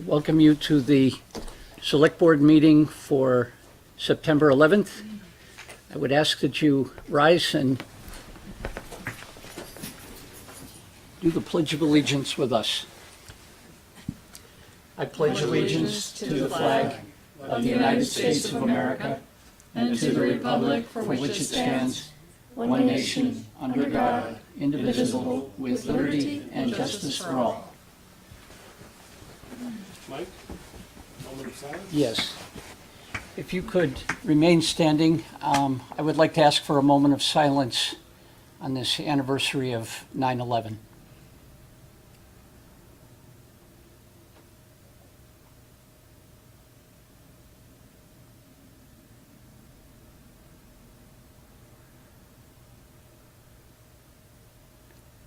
Welcome you to the Select Board meeting for September 11th. I would ask that you rise and do the Pledge of Allegiance with us. I pledge allegiance to the flag of the United States of America and to the republic for which it stands, one nation, under God, indivisible, with liberty and justice for all. Mike, moment of silence. Yes. If you could remain standing, I would like to ask for a moment of silence on this anniversary of 9/11.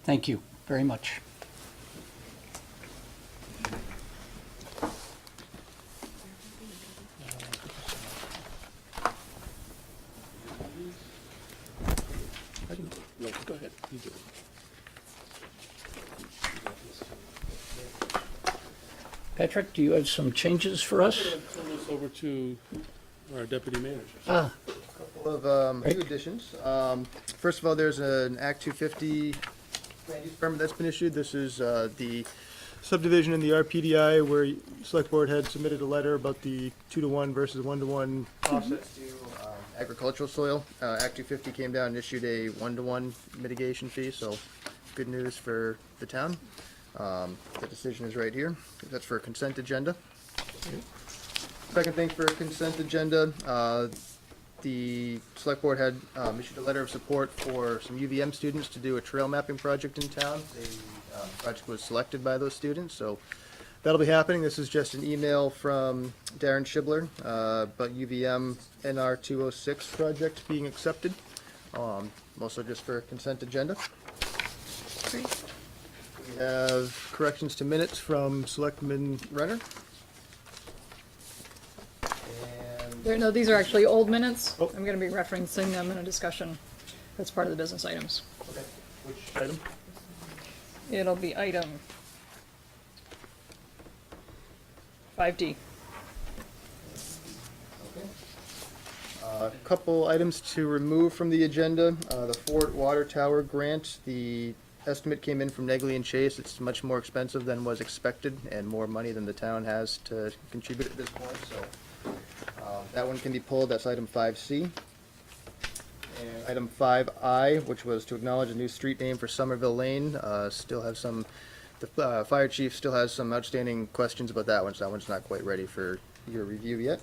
Thank you very much. No, go ahead. You do it. Patrick, do you have some changes for us? Turn this over to our deputy manager. Ah, Couple of few additions. First of all, there's an Act 250 land use permit that's been issued. This is the subdivision in the RPDI where Select Board had submitted a letter about the 2-to-1 versus 1-to-1 offsets to agricultural soil. Act 250 came down and issued a 1-to-1 mitigation fee, so good news for the town. The decision is right here. That's for a consent agenda. Second thing for a consent agenda, the Select Board had issued a letter of support for some UVM students to do a trail mapping project in town. The project was selected by those students, so that'll be happening. This is just an email from Darren Shibler about UVM NR 206 project being accepted. Also just for a consent agenda. Great. We have corrections to minutes from Selectman Renner. And No, these are actually old minutes. Oh. I'm gonna be referencing them in a discussion. That's part of the business items. okay, which item? It'll be item 5D. A couple items to remove from the agenda. The Fort Water Tower grant, the estimate came in from Negley and Chase. It's much more expensive than was expected and more money than the town has to contribute at this point, so that one can be pulled. That's item 5C. And item 5I, which was to acknowledge a new street name for Somerville Lane, still have some, the fire chief still has some outstanding questions about that one, so that one's not quite ready for your review yet.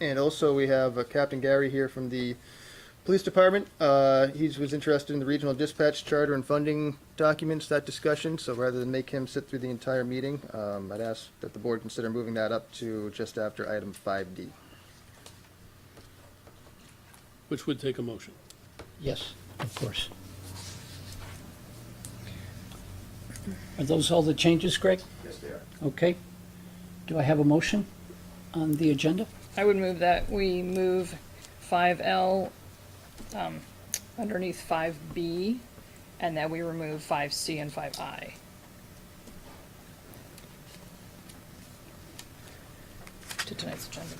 And also, we have Captain Gary here from the police department. He was interested in the regional dispatch charter and funding documents, that discussion, so rather than make him sit through the entire meeting, I'd ask that the board consider moving that up to just after item 5D. Which would take a motion. yes, of course. Are those all the changes, Greg? Yes, they are. Okay. Do I have a motion on the agenda? I would move that we move 5L underneath 5B, and that we remove 5C and 5I. To tonight's agenda.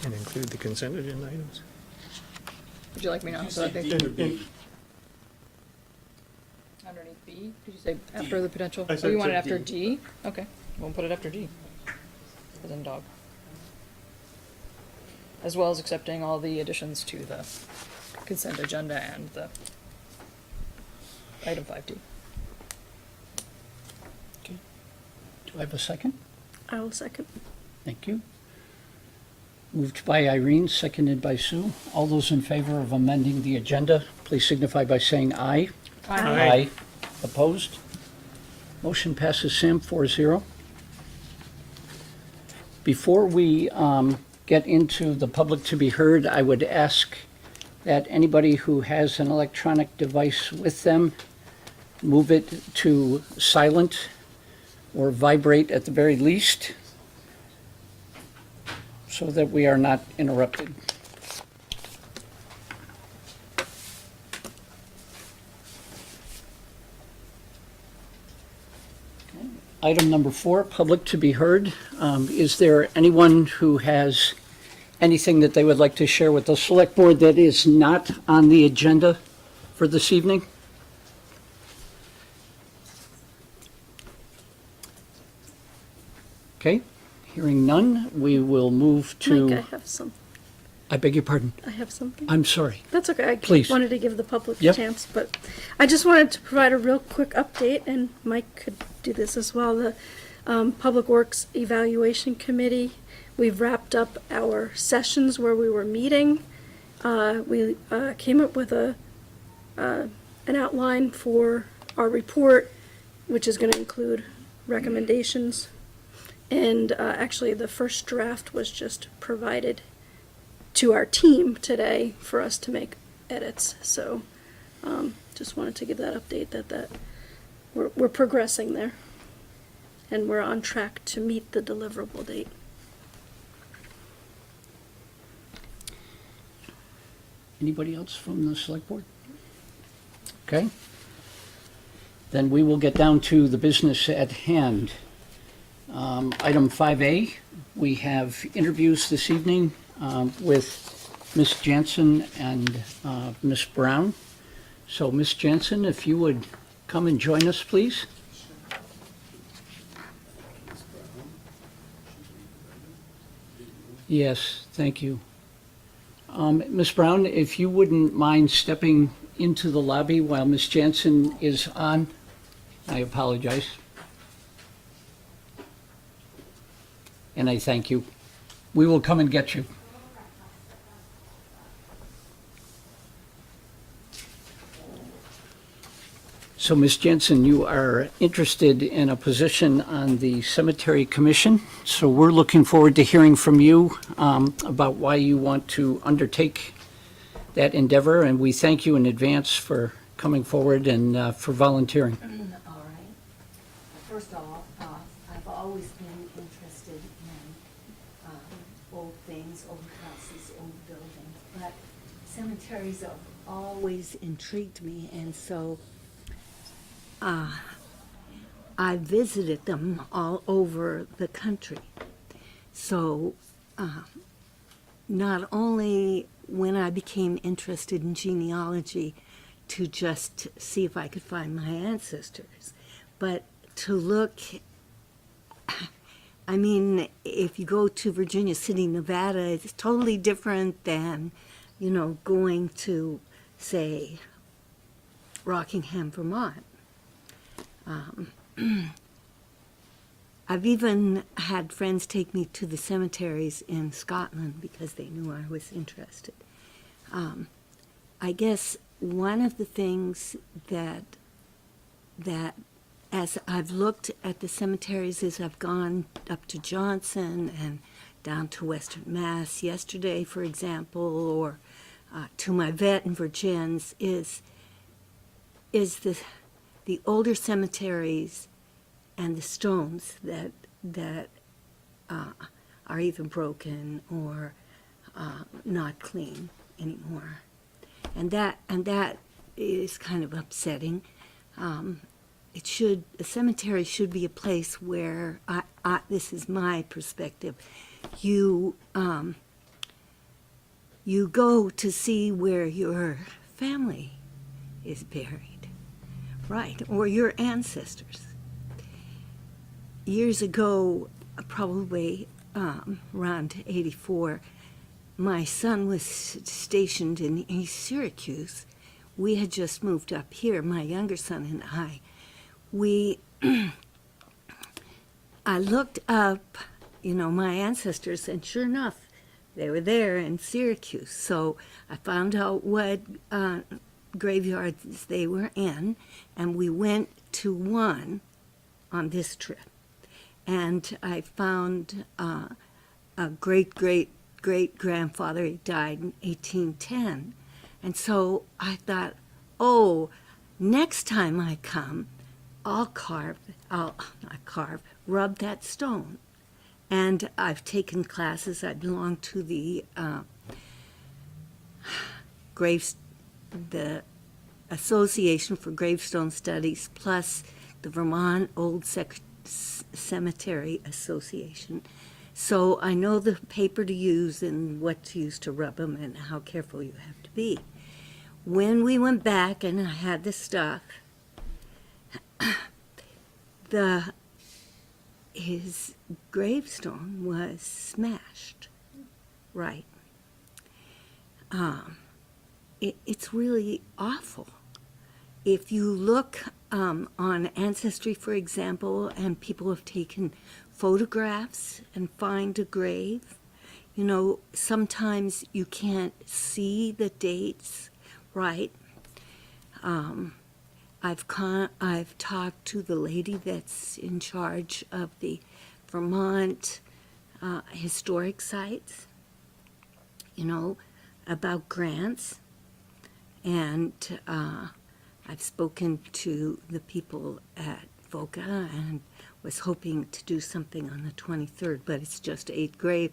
And include the consent agenda items. Would you like me to? You said D or B? Underneath B? Did you say after the potential? I Oh, said you want it to after D. D? Okay, we'll put it after D. As in dog. As well as accepting all the additions to the consent agenda and the item 5D. Okay. Do I have a second? I will second. Thank you. Moved by Irene, seconded by Sue. All those in favor of amending the agenda, please signify by saying aye. Aye. Opposed? Motion passes Sam 4-0. Before we get into the public to be heard, I would ask that anybody who has an electronic device with them, move it to silent or vibrate at the very least, so that we are not interrupted. Item number 4, public to be heard. Is there anyone who has anything that they would like to share with the select board that is not on the agenda for this evening? Okay, hearing none, we will move to. Mike, I beg your pardon. I have something. I'm sorry. That's okay. I Please. wanted to give the public a Yep. chance, but I just wanted to provide a real quick update, and Mike could do this as well. The Public Works Evaluation Committee, we've wrapped up our sessions where we were meeting. We came up with an outline for our report, which is going to include recommendations. And actually, the first draft was just provided to our team today for us to make edits. So just wanted to give that update that we're progressing there. And we're on track to meet the deliverable date. Anybody else from the select board? Okay. Then we will get down to the business at hand. Item 5A, we have interviews this evening with Ms. Jansen and Ms. Brown. So Ms. Jansen, if you would come and join us, please. Yes, thank you. Ms. Brown, if you wouldn't mind stepping into the lobby while Ms. Jansen is on, I apologize. And I thank you. We will come and get you. So, Ms. Jensen, you are interested in a position on the Cemetery Commission. So we're looking forward to hearing from you about why you want to undertake that endeavor. And we thank you in advance for coming forward and for volunteering. All right. First off, I've always been interested in old things, old houses, old buildings, but cemeteries have always intrigued me, and so I visited them all over the country. So not only when I became interested in genealogy to just see if I could find my ancestors, but to look, I mean, if you go to Virginia City, Nevada, it's totally different than, you know, going to, say, Rockingham, Vermont. I've even had friends take me to the cemeteries in Scotland because they knew I was interested. I guess one of the things that as I've looked at the cemeteries as I've gone up to Johnson and down to Western Mass yesterday, for example, or to my vet in Virgins, is the older cemeteries and the stones that are either broken or not clean anymore, and that is kind of upsetting. A cemetery should be a place where this is my perspective. You go to see where your family is buried, right, or your ancestors. Years ago, probably around 84, my son was stationed in East Syracuse. We had just moved up here, my younger son and I. I looked up, my ancestors, and sure enough, they were there in Syracuse. So I found out what graveyards they were in, and we went to one on this trip. And I found a great-great-great-grandfather. He died in 1810. And so I thought, next time I come, I'll rub that stone. And I've taken classes. I belong to the the Association for Gravestone Studies, plus the Vermont Old Cemetery Association. So I know the paper to use and what to use to rub them and how careful you have to be. When we went back and I had the stuff, his gravestone was smashed. Right. It's really awful. If you look on Ancestry, for example, and people have taken photographs and find a grave, you know, sometimes you can't see the dates, right? I've talked to the lady that's in charge of the Vermont historic sites, you know, about grants, and I've spoken to the people at VOCA and was hoping to do something on the 23rd, but it's just 8 grave.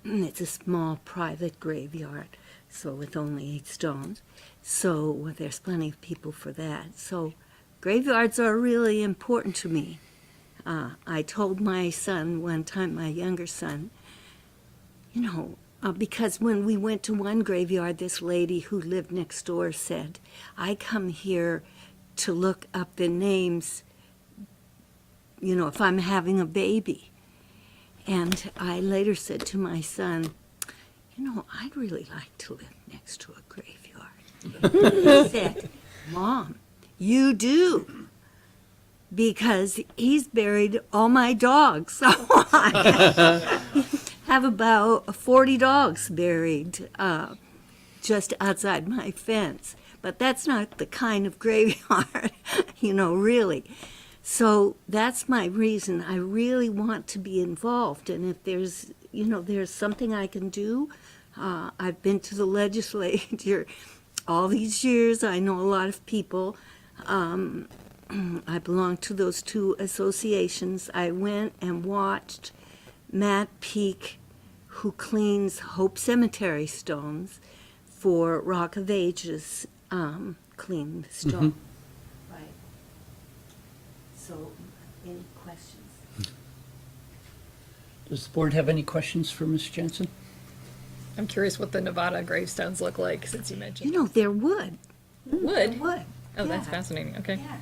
It's a small private graveyard, so with only 8 stones. So there's plenty of people for that. So graveyards are really important to me. I told my son one time, my younger son, you know, because when we went to one graveyard, this lady who lived next door said, I come here to look up the names, you know, if I'm having a baby. And I later said to my son, you know, I'd really like to live next to a graveyard. He said, Mom, you do. Because he's buried all my dogs. So I have about 40 dogs buried just outside my fence. But that's not the kind of graveyard, you know, really. So that's my reason. I really want to be involved. And if there's, you know, there's something I can do, I've been to the legislature all these years. I know a lot of people. I belong to those 2 associations. I went and watched Matt Peak, who cleans Hope Cemetery stones for Rock of Ages, clean the stone. Right. So, any questions? Does the board have any questions for Ms. Jensen? I'm curious what the Nevada gravestones look like, since you mentioned. You know, they're wood. Wood? Wood. Oh, that's Yeah. fascinating, okay. Yeah.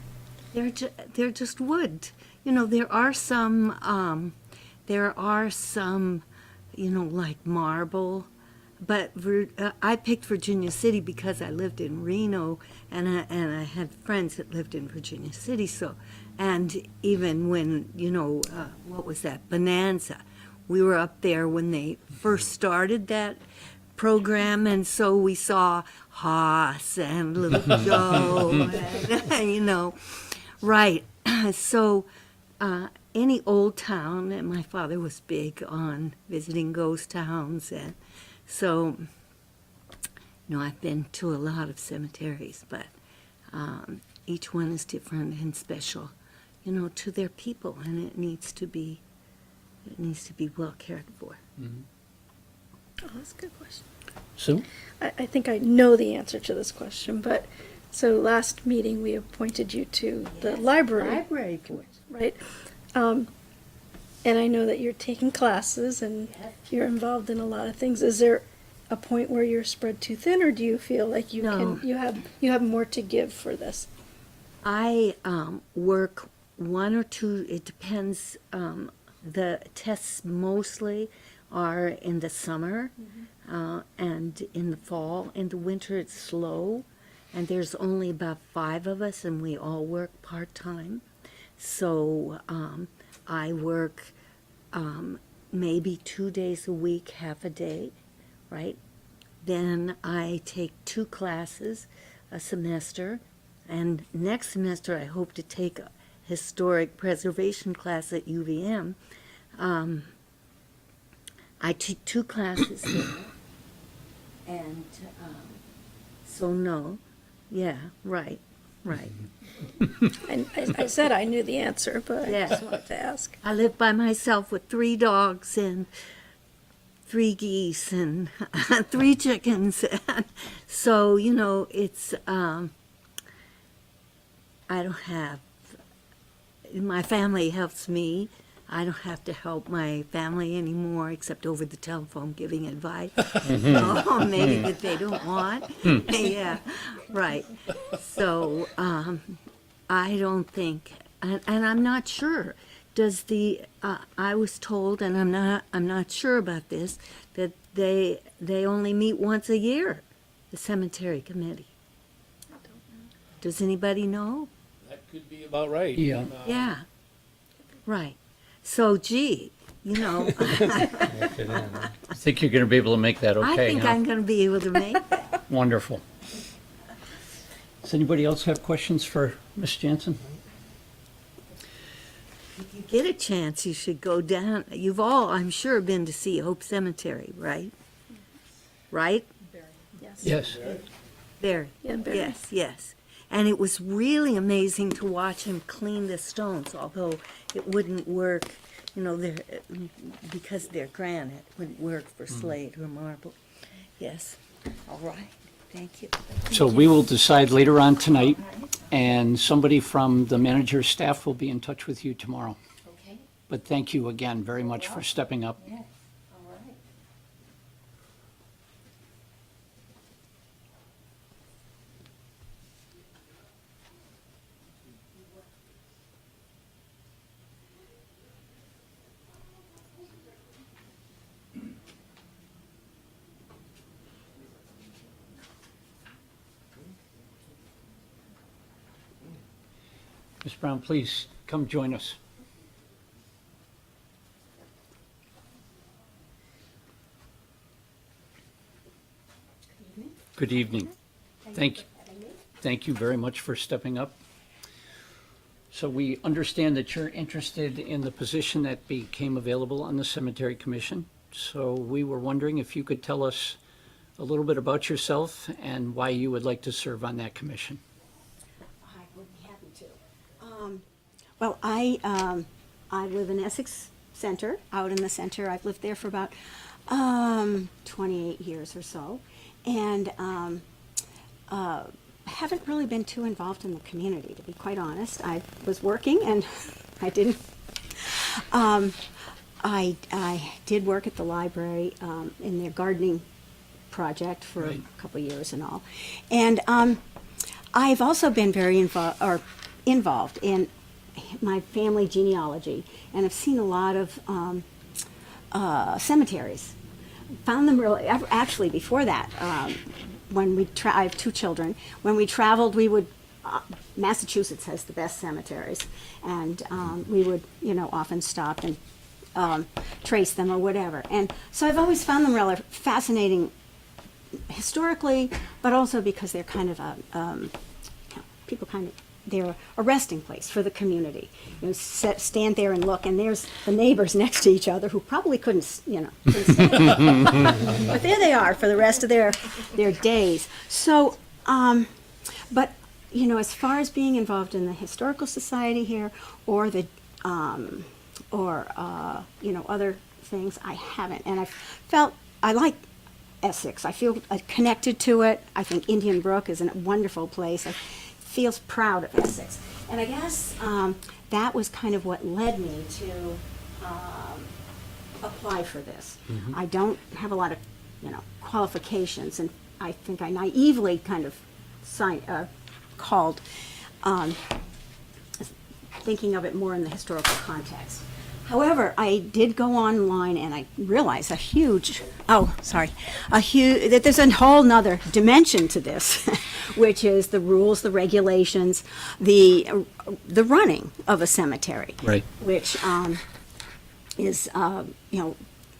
They're just wood. You know, there are some, you know, like marble, but I picked Virginia City because I lived in Reno, and I had friends that lived in Virginia City. So, and even when, you know, what was that, Bonanza, we were up there when they first started that program, and so we saw Haas and Little Joe, and, you know. Right. So any old town, and my father was big on visiting ghost towns, and so, you know, I've been to a lot of cemeteries, but each one is different and special, you know, to their people, and it needs to be well cared for. Oh, that's a good question. Sue? I think I know the answer to this question, but, so last meeting, we appointed you to the library, Library board. right? And I know that you're taking classes and Yes. you're involved in a lot of things. Is there a point where you're spread too thin, or do you feel like you No. you have more to give for this? I work 1 or 2, it depends. The tests mostly are in the summer and in the fall. In the winter, it's slow, and there's only about 5 of us, and we all work part-time. So I work maybe 2 days a week, half a day, right? Then I take 2 classes a semester, and next semester I hope to take a historic preservation class at UVM. I take 2 classes there, and so no, yeah, right. And I said I knew the answer, but I Yeah. just wanted to ask. I live by myself with 3 dogs and 3 geese and 3 chickens. So, you know, it's, I don't have, my family helps me. I don't have to help my family anymore, except over the telephone giving advice. Oh, maybe that they don't want. Yeah, right. So I don't think, and I'm not sure. Does the I was told, and I'm not sure about this, that they only meet once a year, the cemetery committee. Does anybody know? That could be about right. Yeah. Yeah, right. So, gee, I think you're going to be able to make that I okay, think huh? I'm going to be able to make that. Wonderful. Does anybody else have questions for Ms. Jansen? If you get a chance, you should go down. You've all, I'm sure, been to see Hope Cemetery, right? Right? Yes. Yes. There. Yeah, Barry. Yes, yes. And it was really amazing to watch him clean the stones, although it wouldn't work, because they're granite, it wouldn't work for slate or marble. Yes. All right. Thank you. So we will decide later on tonight, and somebody from the manager's staff will be in touch with you tomorrow. Okay? But thank you again very much for stepping up. Yes, all right. Ms. Brown, please come join us. Good evening. Thank you very much for stepping up. So we understand that you're interested in the position that became available on the Cemetery Commission. So we were wondering if you could tell us a little bit about yourself and why you would like to serve on that commission. I would be happy to. Well, I live in Essex Center, out in the center. I've lived there for about 28 years or so, and haven't really been too involved in the community, to be quite honest. I was working, and I didn't. I did work at the library in their gardening project for Right. a couple of years and all, and I've also been very involved in my family genealogy, and I've seen a lot of cemeteries. Found them really, actually before that, when I have two children, when we traveled, we would, Massachusetts has the best cemeteries, and we would, often stop and trace them or whatever. And so I've always found them rather fascinating historically, but also because they're kind of they're a resting place for the community. Stand there and look, and there's the neighbors next to each other who probably couldn't stand. But there they are for the rest of their days. So, but as far as being involved in the historical society here, or the other things, I haven't. And I felt I like Essex. I feel connected to it. I think Indian Brook is a wonderful place. I feels proud of Essex. And I guess that was kind of what led me to apply for this. I don't have a lot of, qualifications, and I think I naively kind of called, thinking of it more in the historical context. However, I did go online and I realized that there's a whole nother dimension to this, which is the rules, the regulations, the running of a cemetery. Right. Which is, I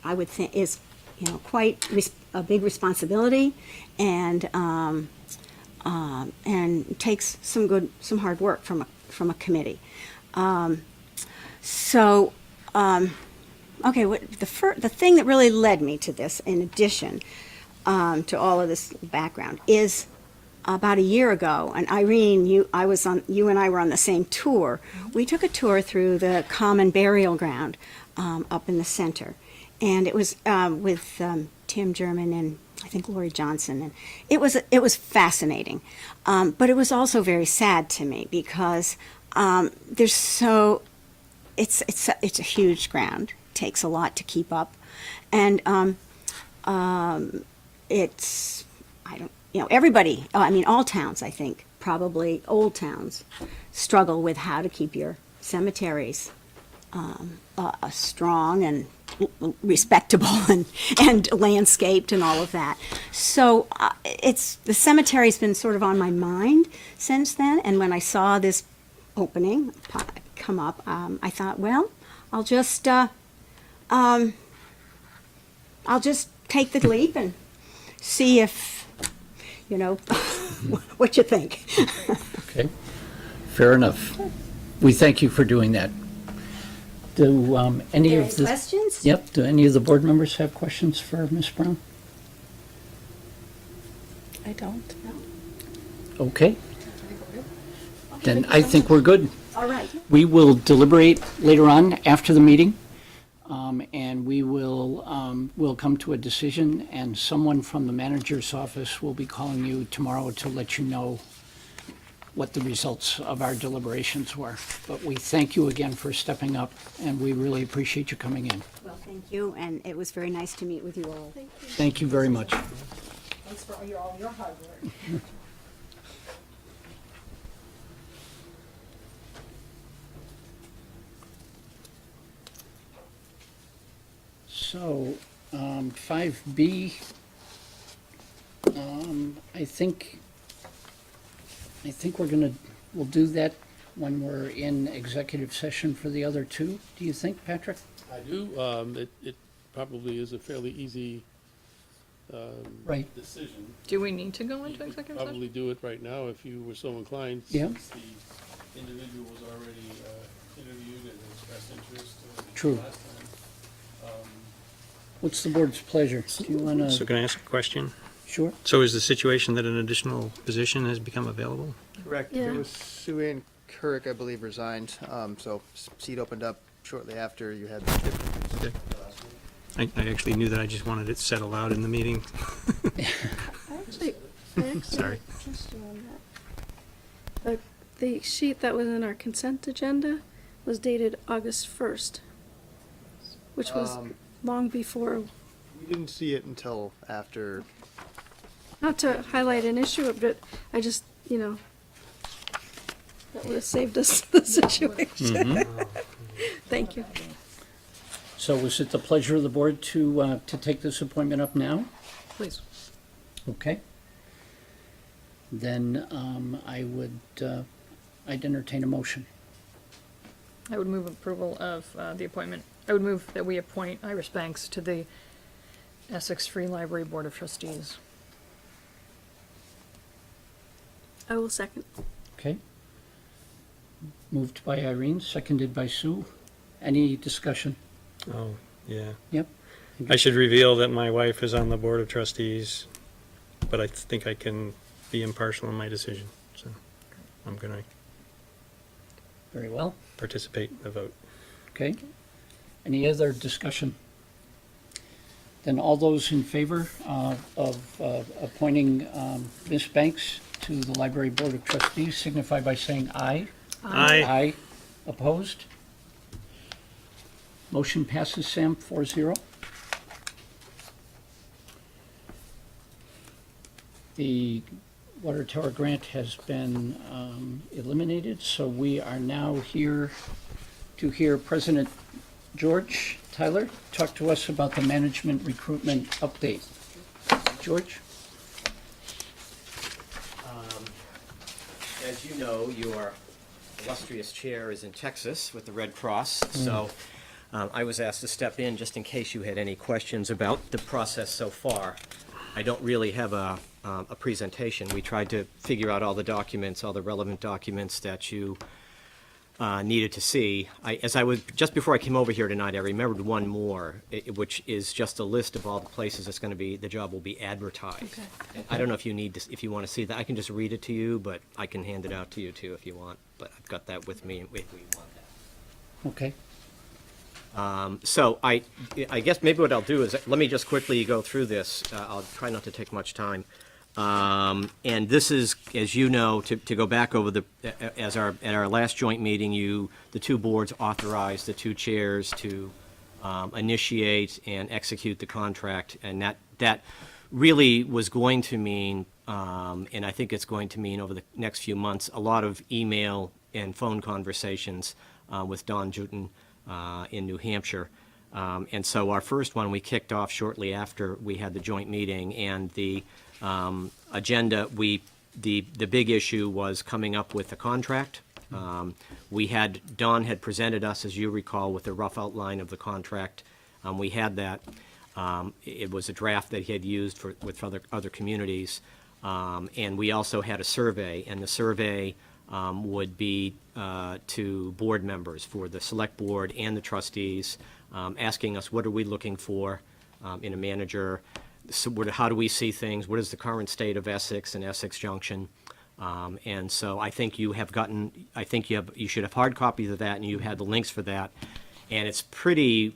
would think is, quite a big responsibility, and takes some hard work from a committee. Okay, the thing that really led me to this, in addition to all of this background, is about a year ago, and Irene, you and I were on the same tour. We took a tour through the common burial ground up in the center, and it was with Tim German and I think Lori Johnson, and it was fascinating, but it was also very sad to me because there's so, it's a huge ground, takes a lot to keep up. And it's, I don't, everybody, I mean, all towns, I think, probably old towns, struggle with how to keep your cemeteries strong and respectable and landscaped and all of that. So the cemetery's been sort of on my mind since then. And when I saw this opening come up, I thought, well, I'll just take the leap and see if, what you think. Okay, fair enough. We thank you for doing that. Do any Any of the... questions? Yep, do any of the board members have questions for Ms. Brown? I don't. Okay. Then I think we're good. All right. We will deliberate later on after the meeting, and we will we'll come to a decision, and someone from the manager's office will be calling you tomorrow to let you know what the results of our deliberations were. But we thank you again for stepping up, and we really appreciate you coming in. Well, thank you, and it was very nice to meet with you all. Thank you very much. Thanks for all your hard work. So, 5B, I think we'll do that when we're in executive session for the other two. Do you think, Patrick? I do. It probably is a fairly easy Right. decision. Do we need to go You into could executive session? probably do it right now if you were so inclined. Yeah. Since the individual was already interviewed and expressed interest. True. Last time. What's the board's pleasure? Do you want So to? can I ask a question? Sure. So is the situation that an additional position has become available? Correct. Yeah. It was Sue Ann Kirk, I believe, resigned. So seat opened up shortly after you had the Okay. I actually knew that, I just wanted it said aloud in the meeting. I actually Sorry. have a question on that. The sheet that was in our consent agenda was dated August 1st, which was long before, We didn't see it until after. not to highlight an issue, but I just, that would have saved us the situation. Thank you. So is it the pleasure of the board to take this appointment up now? Please. Okay. Then I'd entertain a motion. I would move approval of the appointment. I would move that we appoint Iris Banks to the Essex Free Library Board of Trustees. I will second. Okay. Moved by Irene, seconded by Sue. Any discussion? Oh, yeah. Yep. I should reveal that my wife is on the Board of Trustees, but I think I can be impartial in my decision, so I'm going to Very well. participate in the vote. Okay. Any other discussion? Then all those in favor of appointing Ms. Banks to the Library Board of Trustees signify by saying aye. Aye. Aye. Opposed? Motion passes, Sam, 4-0. The water tower grant has been eliminated, so we are now here to hear President George Tyler talk to us about the management recruitment update. George? As you know, your illustrious chair is in Texas with the Red Cross, so I was asked to step in just in case you had any questions about the process so far. I don't really have a presentation. We tried to figure out all the documents, all the relevant documents that you needed to see. Just before I came over here tonight, I remembered one more, which is just a list of all the places the job will be advertised. Okay. I don't know if you want to see that. I can just read it to you, but I can hand it out to you too if you want. But I've got that with me if we want that. Okay. So I guess maybe what I'll do is, let me just quickly go through this. I'll try not to take much time. And this is, as you know, to go back over at our last joint meeting, the two boards authorized the two chairs to initiate and execute the contract, and that really was going to mean, and I think it's going to mean over the next few months, a lot of email and phone conversations with Don Juten in New Hampshire. And so our first one, we kicked off shortly after we had the joint meeting, and the agenda, the big issue was coming up with a contract. Don had presented us, as you recall, with a rough outline of the contract. We had that. It was a draft that he had used with other communities. And we also had a survey, and the survey would be to board members for the select board and the trustees, asking us what are we looking for in a manager, so how do we see things, what is the current state of Essex and Essex Junction. And so I think you should have hard copies of that, and you had the links for that. And it's pretty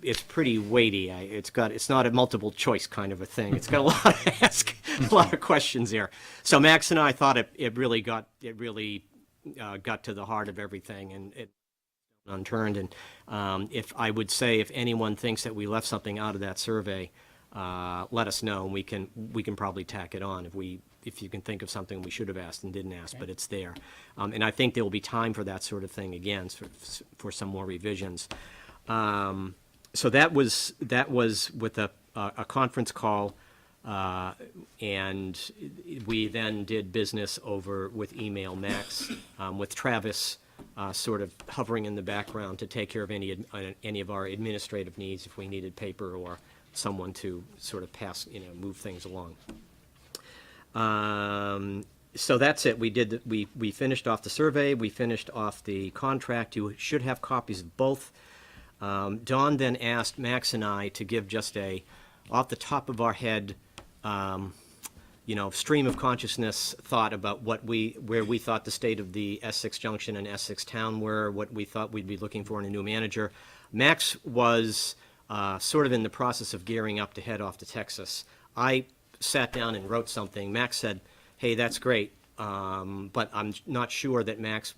weighty. It's not a multiple choice kind of a thing. It's got a lot to ask, a lot of questions there. So Max and I thought it really got to the heart of everything, and it unturned. And if anyone thinks that we left something out of that survey, let us know, and we can probably tack it on if you can think of something we should have asked and didn't ask, but it's there. And I think there will be time for that sort of thing again, for some more revisions. So that was with a conference call, and we then did business over with email, Max, with Travis sort of hovering in the background to take care of any of our administrative needs if we needed paper or someone to sort of move things along. So that's it. We finished off the survey. We finished off the contract. You should have copies of both. Dawn then asked Max and I to give just off the top of our head, stream of consciousness thought about where we thought the state of the Essex Junction and Essex Town were, what we thought we'd be looking for in a new manager. Max was sort of in the process of gearing up to head off to Texas. I sat down and wrote something. Max said, "Hey, that's great, but I'm not sure that Max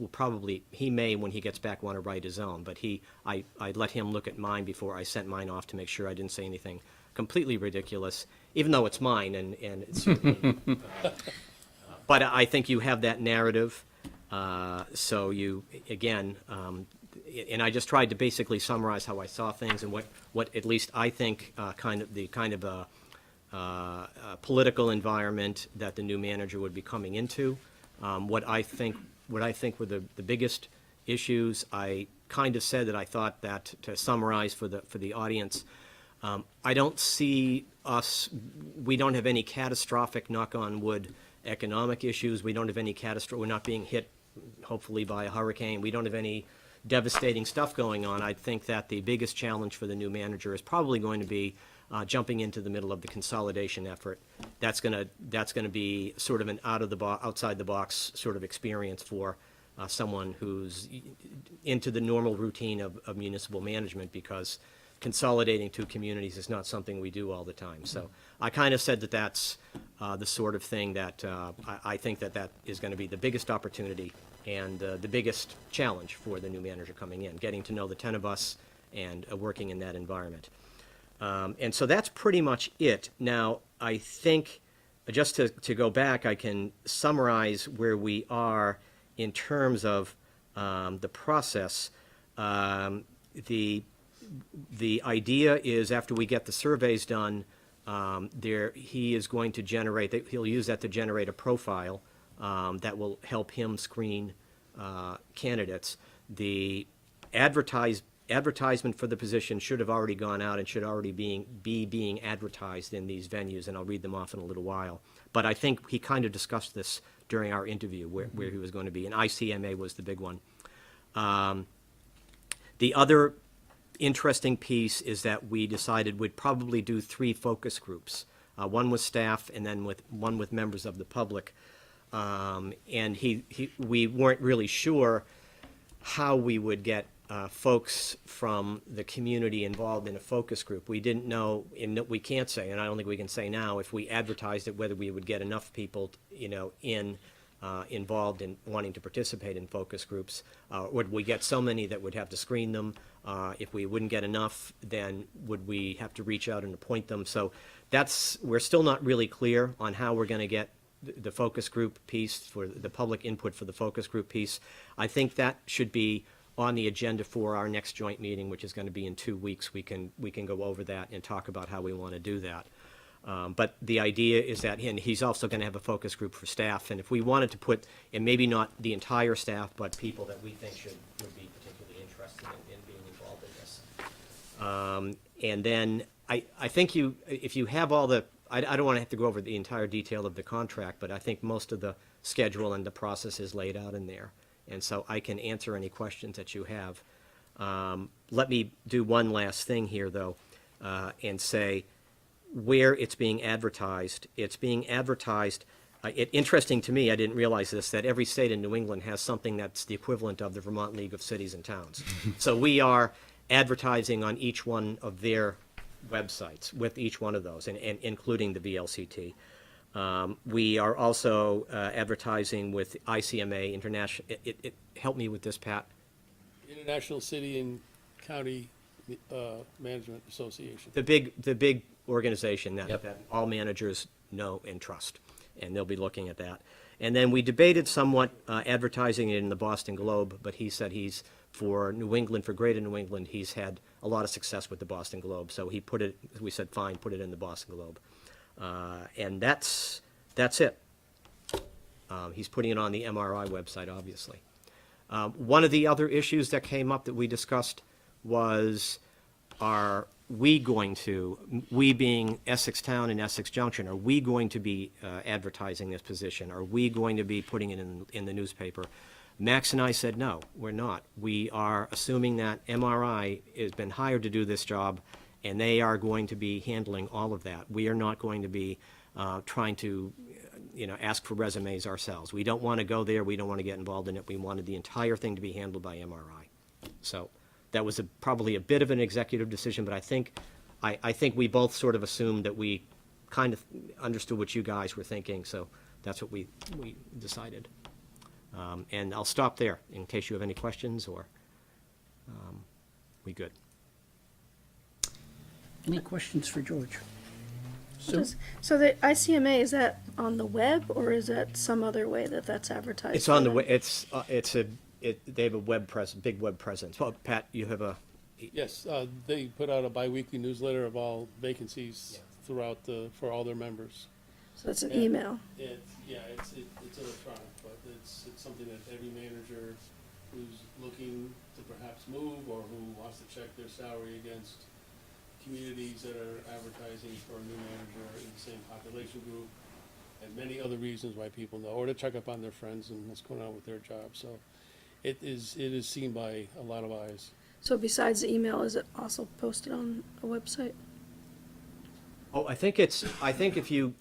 he may, when he gets back, want to write his own, but I let him look at mine before I sent mine off to make sure I didn't say anything completely ridiculous, even though it's mine, and it's certainly, but I think you have that narrative, so you, again, and I just tried to basically summarize how I saw things and what at least I think political environment that the new manager would be coming into. What I think were the biggest issues. I kind of said that I thought that, to summarize for the audience, I don't see we don't have any catastrophic, knock on wood, economic issues. We don't have any we're not being hit, hopefully, by a hurricane. We don't have any devastating stuff going on. I think that the biggest challenge for the new manager is probably going to be jumping into the middle of the consolidation effort. That's going to be sort of an outside the box sort of experience for someone who's into the normal routine of municipal management, because consolidating two communities is not something we do all the time. So I kind of said that that's the sort of thing that I think that is going to be the biggest opportunity and the biggest challenge for the new manager coming in, getting to know the 10 of us and working in that environment. And so that's pretty much it. Now, I think, just to go back, I can summarize where we are in terms of the process. The idea is, after we get the surveys done, he is going to he'll use that to generate a profile that will help him screen candidates. The advertisement for the position should have already gone out and should already be being advertised in these venues, and I'll read them off in a little while. But I think he kind of discussed this during our interview, where he was going to be, and ICMA was the big one. The other interesting piece is that we decided we'd probably do 3 focus groups, one with staff and then one with members of the public. And we weren't really sure how we would get folks from the community involved in a focus group. We didn't know, and we can't say, and I don't think we can say now, if we advertised it, whether we would get enough people, involved in wanting to participate in focus groups. Would we get so many that would have to screen them? If we wouldn't get enough, then would we have to reach out and appoint them? So we're still not really clear on how we're going to get the focus group piece, for the public input for the focus group piece. I think that should be on the agenda for our next joint meeting, which is going to be in 2 weeks. We can go over that and talk about how we want to do that. But the idea is that, and he's also going to have a focus group for staff, and if we wanted to put, and maybe not the entire staff, but people that we think would be particularly interested in being involved in this. And then I think if you have all the, I don't want to have to go over the entire detail of the contract, but I think most of the schedule and the process is laid out in there. And so I can answer any questions that you have. Let me do one last thing here, though, and say where it's being advertised. It's being advertised, interesting to me, I didn't realize this, that every state in New England has something that's the equivalent of the Vermont League of Cities and Towns. So we are advertising on each one of their websites with each one of those, and including the VLCT. We are also advertising with ICMA, International, help me with this, Pat. International City and County Management Association. The big organization that all managers know and trust, and they'll be looking at that. And then we debated somewhat advertising it in the Boston Globe, but he said for New England, for Greater New England, he's had a lot of success with the Boston Globe, so we said, fine, put it in the Boston Globe. And that's it. He's putting it on the MRI website, obviously. One of the other issues that came up that we discussed was, we being Essex Town and Essex Junction, are we going to be advertising this position? Are we going to be putting it in the newspaper? Max and I said, no, we're not. We are assuming that MRI has been hired to do this job, and they are going to be handling all of that. We are not going to be trying to, ask for resumes ourselves. We don't want to go there. We don't want to get involved in it. We wanted the entire thing to be handled by MRI. So that was probably a bit of an executive decision, but I think we both sort of assumed that we kind of understood what you guys were thinking, so that's what we decided. And I'll stop there in case you have any questions, or we good. Any questions for George? Sue? So the ICMA, is that on the web, or is that some other way that's advertised? It's on the way. They have a big web presence. Well, Pat, you have a. Yes, they put out a biweekly newsletter of all vacancies throughout for all their members. So it's an email. It's electronic, but it's something that every manager who's looking to perhaps move, or who wants to check their salary against communities that are advertising for a new manager in the same population group, and many other reasons why people know, or to check up on their friends and what's going on with their job. So it is seen by a lot of eyes. So besides the email, is it also posted on a website? Oh, I think if you,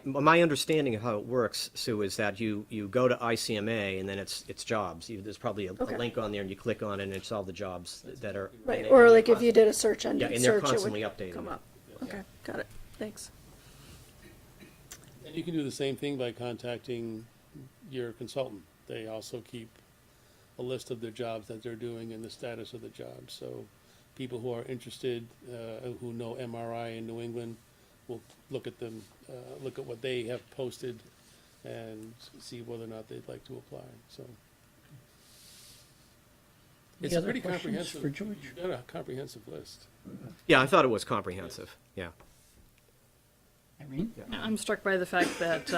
my understanding of how it works, Sue, is that you go to ICMA and then it's jobs. There's probably a link on there and you click on it and it's all the jobs that are. Right, or like if you did a search engine and they're search, it constantly would updating come it. up. Okay, got it. Thanks. And you can do the same thing by contacting your consultant. They also keep a list of the jobs that they're doing and the status of the jobs. So people who are interested, who know MRI in New England, will look at them, look at what they have posted, and see whether or not they'd like to apply. So it's Any other pretty questions comprehensive. for George? You've got a comprehensive list. Yeah, I thought it was comprehensive. Yeah. Irene? I'm struck by the fact that,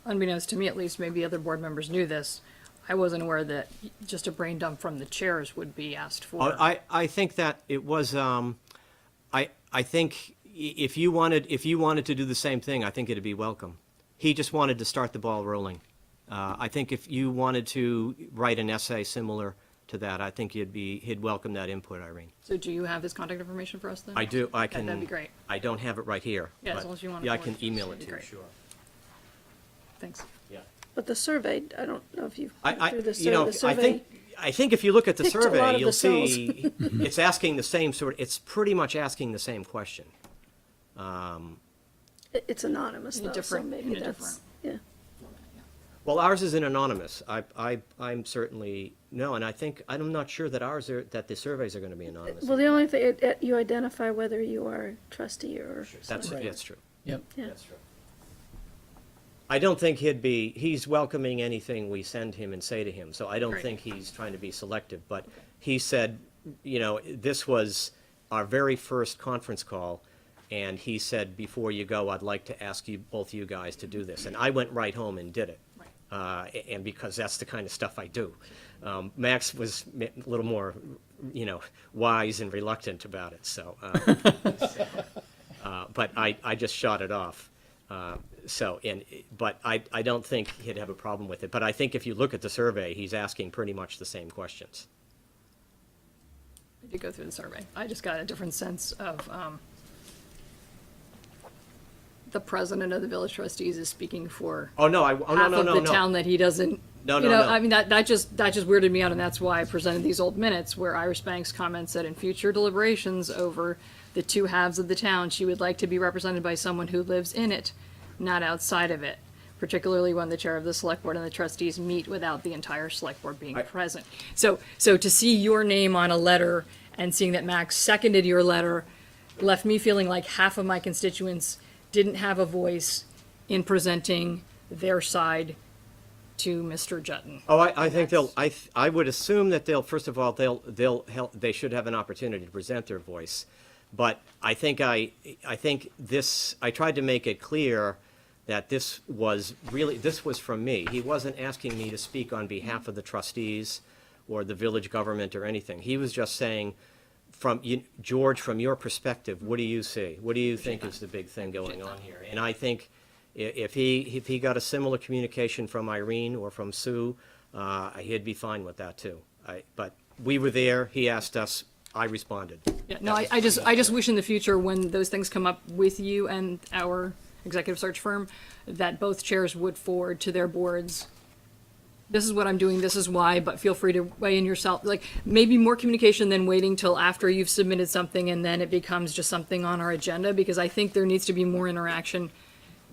unbeknownst to me at least, maybe other board members knew this, I wasn't aware that just a brain dump from the chairs would be asked for. I think that it was. I think if you wanted to do the same thing, I think it'd be welcome. He just wanted to start the ball rolling. I think if you wanted to write an essay similar to that, I think he'd welcome that input, Irene. So do you have his contact information for us then? I do. I can. That'd be great. I don't have it right here. Yeah, as but long as you want to yeah, I forward can it to us, email it that'd to be you. great. Sure. Thanks. Yeah. But the survey, I don't know if you went I through the you know, survey. I think if you look at the Picked a lot survey, of you'll the cells. see it's asking the same it's pretty much asking the same question. It's anonymous In a though, so different- maybe in a that's, different- yeah. Well, ours isn't anonymous. I'm certainly, no, and I'm not sure that that the surveys are gonna be anonymous. Well, the only thing, you identify whether you are a trustee or. That's Right. true. Yep. Yeah. That's true. I don't think he's welcoming anything we send him and say to him, so I don't Right. think he's trying to be selective, but he said, this was our very first conference call, and he said, before you go, I'd like to ask both you guys to do this, and I went right home and did it. And because that's the kind of stuff I do. Max was a little more, wise and reluctant about it, so. But I just shot it off. But I don't think he'd have a problem with it. But I think if you look at the survey, he's asking pretty much the same questions. I did go through the survey. I just got a different sense of, the president of the village trustees is speaking for Oh, no, no, half no, of no, the no. town that he doesn't. No, you no, know, no. I mean, that just weirded me out, and that's why I presented these old minutes where Iris Banks comments that in future deliberations over the two halves of the town, she would like to be represented by someone who lives in it, not outside of it, particularly when the chair of the select board and the trustees meet without the entire select board being present. So to see your name on a letter and seeing that Max seconded your letter left me feeling like half of my constituents didn't have a voice in presenting their side to Mr. Jutton. Oh, I think I would assume that first of all, they should have an opportunity to present their voice. But I think I tried to make it clear that this was from me. He wasn't asking me to speak on behalf of the trustees or the village government or anything. He was just saying, George, from your perspective, what do you see? What do you think is the big thing going on here? And I think if he got a similar communication from Irene or from Sue, he'd be fine with that too. But we were there, he asked us, I responded. Yeah, no, I just wish in the future when those things come up with you and our executive search firm, that both chairs would forward to their boards, this is what I'm doing, this is why, but feel free to weigh in yourself. Like, maybe more communication than waiting till after you've submitted something and then it becomes just something on our agenda, because I think there needs to be more interaction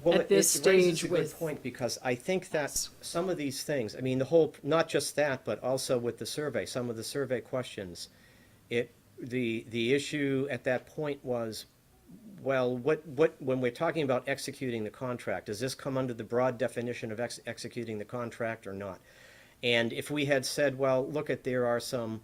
at this It raises stage a good with. point, because I think that some of these things, I mean, not just that, but also with the survey, some of the survey questions, the issue at that point was, well, when we're talking about executing the contract, does this come under the broad definition of executing the contract or not? And if we had said, well, there are some,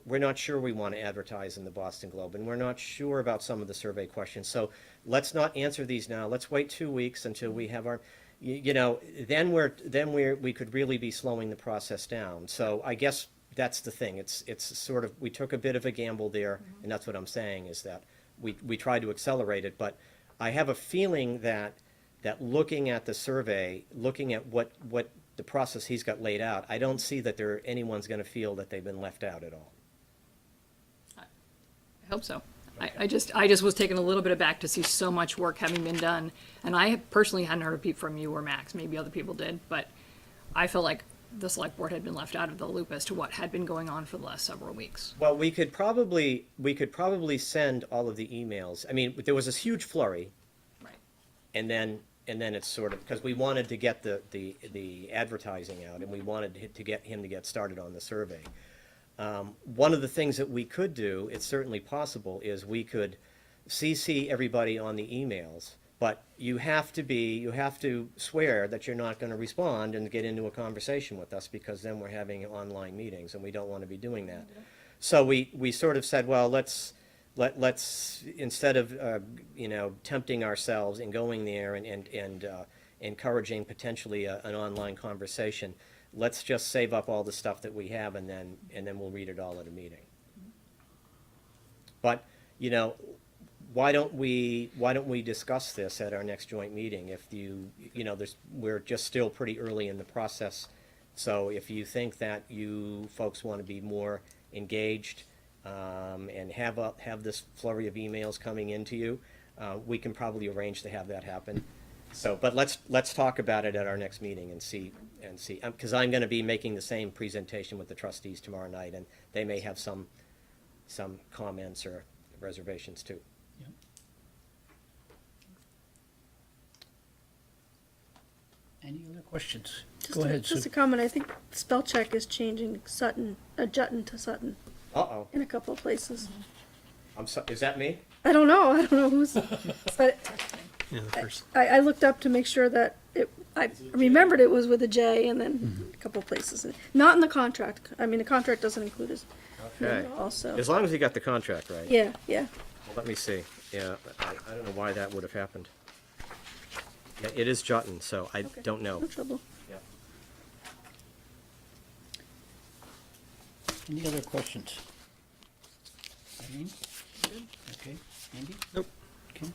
we're not sure we want to advertise in the Boston Globe, and we're not sure about some of the survey questions, so let's not answer these now. Let's wait 2 weeks until we have our, then we could really be slowing the process down. So I guess that's the thing. It's sort of, we took a bit of a gamble there, and that's what I'm saying, is that we tried to accelerate it, but I have a feeling that looking at the survey, looking at what the process he's got laid out, I don't see that anyone's going to feel that they've been left out at all. I hope so. I just was taken a little bit aback to see so much work having been done, and I personally hadn't heard a peep from you or Max. Maybe other people did, but I felt like the select board had been left out of the loop as to what had been going on for the last several weeks. Well, we could probably send all of the emails. I mean, there was this huge flurry, Right. and then it's sort of, because we wanted to get the advertising out, and we wanted to get him to get started on the survey. One of the things that we could do, it's certainly possible, is we could CC everybody on the emails, but you have to swear that you're not going to respond and get into a conversation with us, because then we're having online meetings, and we don't want to be doing that. So we sort of said, well, let's instead of tempting ourselves and going there and encouraging potentially an online conversation, let's just save up all the stuff that we have, and then we'll read it all at a meeting. But why don't we discuss this at our next joint meeting? If we're just still pretty early in the process, so if you think that you folks want to be more engaged and have this flurry of emails coming into you, we can probably arrange to have that happen. So, but let's talk about it at our next meeting and see, because I'm gonna be making the same presentation with the trustees tomorrow night, and they may have some comments or reservations too. Yep. Any other questions? Go ahead, Just Sue. a comment, I think spell check is changing Jutton to Sutton Uh-oh, in a couple of places. is that me? I don't know who's, but Yeah, the first. I looked up to make sure that I remembered it was with a J and then a couple of places. Not in the contract, I mean, the contract doesn't include his Okay. name also. As long as you got the contract right. Yeah. Well, let me see. Yeah, I don't know why that would have happened. Yeah, it is Jutton, so I Okay. don't know. No trouble. Yeah. Any other questions? Irene? Okay, Andy? Nope. Okay,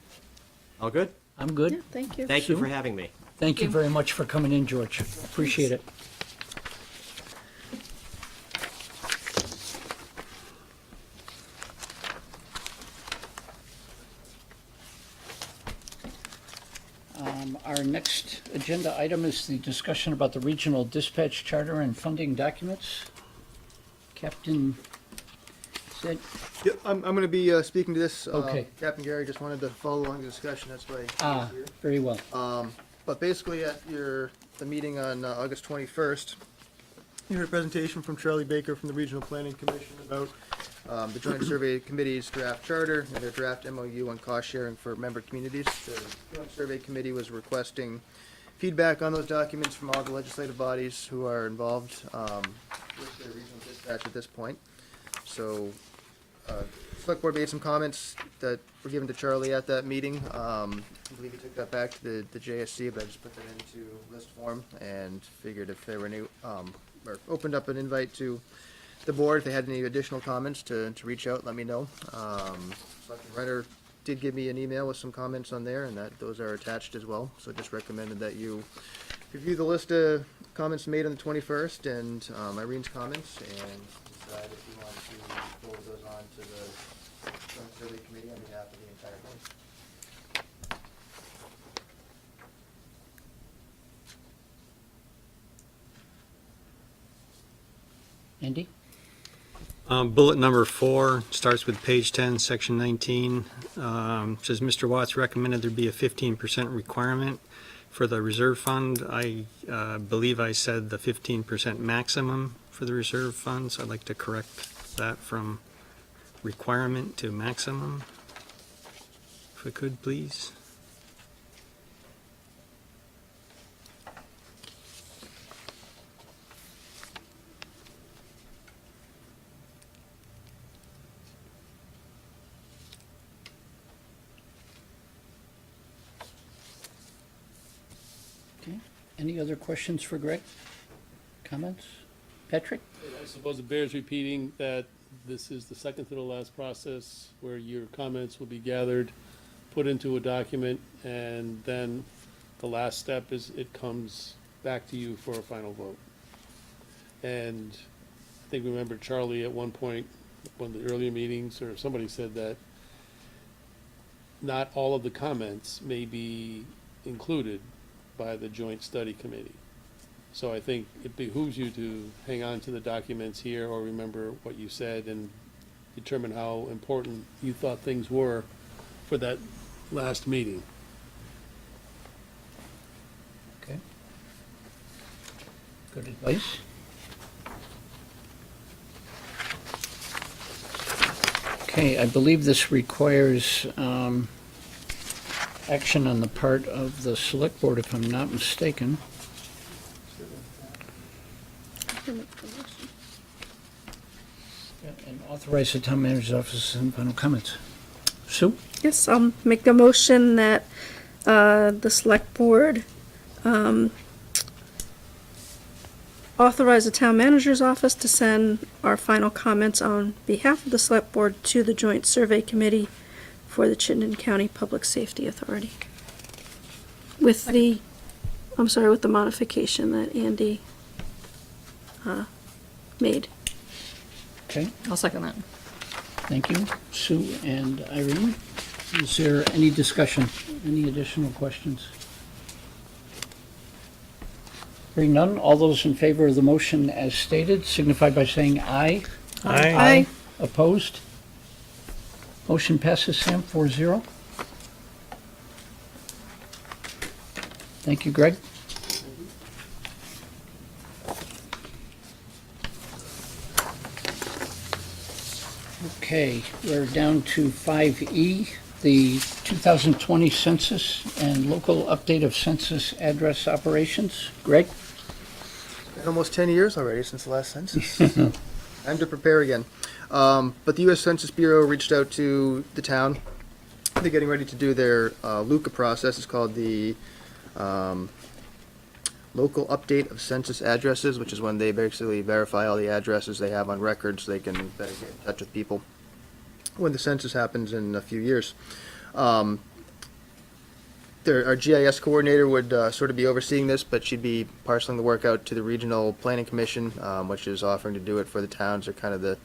All good? I'm Yeah, good. thank you. Thank you Sue? for having me. Thank you very much for coming in, George. Appreciate it. Our next agenda item is the discussion about the regional dispatch charter and funding documents. Captain, said, Yeah, I'm gonna be speaking to this. Okay. Captain Gary just wanted to follow along the discussion, that's why he's here. very well. But basically, at the meeting on August 21st, you heard a presentation from Charlie Baker from the Regional Planning Commission about the Joint Survey Committee's draft charter and their draft MOU on cost sharing for member communities. The Joint Survey Committee was requesting feedback on those documents from all the legislative bodies who are involved with their regional dispatch at this point. So, Select Board made some comments that were given to Charlie at that meeting. I believe he took that back to the JSC, but I just put that into list form and figured if there were any, or opened up an invite to the board, if they had any additional comments, to reach out, let me know. Selectman Renner did give me an email with some comments on there, and those are attached as well. So just recommended that you review the list of comments made on the 21st and Irene's comments, and decide if you want to forward those on to the Joint Survey Committee on behalf of the entire board. Andy? Bullet number 4 starts with page 10, section 19. Says Mr. Watts recommended there be a 15% requirement for the reserve fund. I believe I said the 15% maximum for the reserve fund, so I'd like to correct that from requirement to maximum. If we could, please. Okay. Any other questions for Greg? Comments? Patrick? I suppose it bears repeating that this is the second to the last process where your comments will be gathered, put into a document, and then the last step is it comes back to you for a final vote. And I think, remember Charlie at one point, one of the earlier meetings, or somebody said that not all of the comments may be included by the joint study committee. So I think it behooves you to hang on to the documents here or remember what you said and determine how important you thought things were for that last meeting. Okay. Good advice. Okay, I believe this requires action on the part of the select board, if I'm not mistaken. And authorize the town manager's office and final comments. Sue? Yes, I'll make the motion that the select board authorize the town manager's office to send our final comments on behalf of the select board to the joint survey committee for the Chittenden County Public Safety Authority. With the, I'm sorry, with the modification that Andy made. Okay, I'll second that. thank you. Sue and Irene. Is there any discussion, any additional questions? Hearing none, all those in favor of the motion as stated signify by saying aye. Aye. Opposed? Motion passes, Sam, 4-0. Thank you, Greg. Okay, we're down to 5E, the 2020 census and local update of census address operations. Greg? Been almost 10 years already since the last census. Time to prepare again. But the U.S. Census Bureau reached out to the town. They're getting ready to do their LUCA process. It's called the Local Update of Census Addresses, which is when they basically verify all the addresses they have on record so they can better get in touch with people when the census happens in a few years. Our GIS coordinator would sort of be overseeing this, but she'd be parceling the work out to the Regional Planning Commission, which is offering to do it for the towns. They're kind of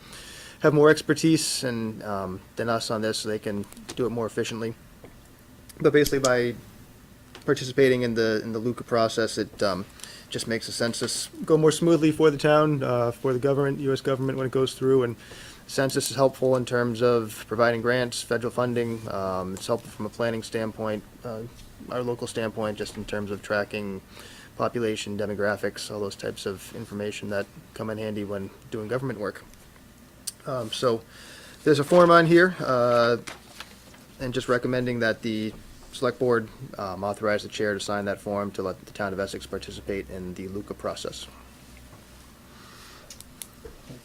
have more expertise and than us on this, so they can do it more efficiently. But basically, by participating in the LUCA process, it just makes the census go more smoothly for the town, for the government, U.S. government when it goes through. And census is helpful in terms of providing grants, federal funding. It's helpful from a planning standpoint, our local standpoint, just in terms of tracking population, demographics, all those types of information that come in handy when doing government work. So there's a form on here, and just recommending that the Select Board authorize the chair to sign that form to let the Town of Essex participate in the LUCA process.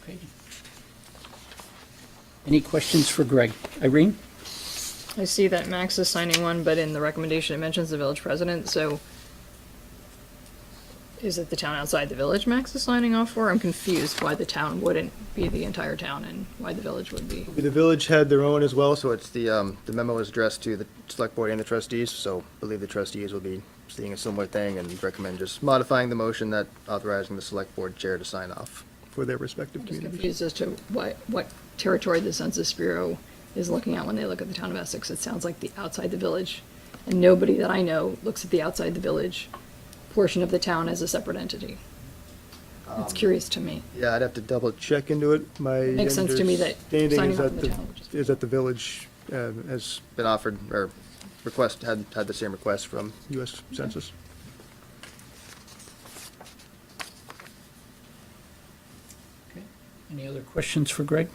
Okay. Any questions for Greg? Irene? I see that Max is signing one, but in the recommendation it mentions the village president, so is it the town outside the village Max is signing off for? I'm confused why the town wouldn't be the entire town and why the village would be. The village had their own as well, so it's the memo is addressed to the Select Board and the trustees, so I believe the trustees will be seeing a similar thing and recommend just modifying the motion that authorizing the Select Board chair to sign off for their respective I'm just communities. confused as to what territory the Census Bureau is looking at when they look at the town of Essex. It sounds like the outside the village, and nobody that I know looks at the outside the village portion of the town as a separate entity. It's curious to me. Yeah, I'd have to double check into it. My Makes sense to me that understanding signing is off that on the town would just be- is that the village has been offered, or had the same request from U.S. Census. Okay. Any other questions for Greg?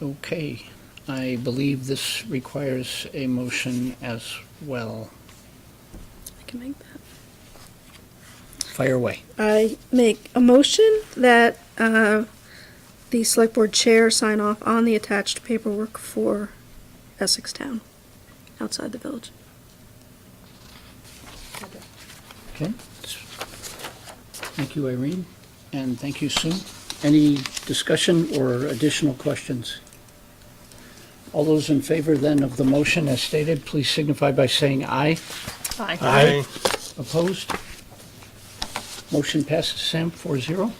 Okay, I believe this requires a motion as well. I can make that. Fire away. I make a motion that the select board chair sign off on the attached paperwork for Essex Town, outside the village. Okay. Thank you, Irene, and thank you, Sue. Any discussion or additional questions? All those in favor then of the motion as stated, please signify by saying aye. Aye. Aye. Opposed? Motion passes, Sam, 4-0.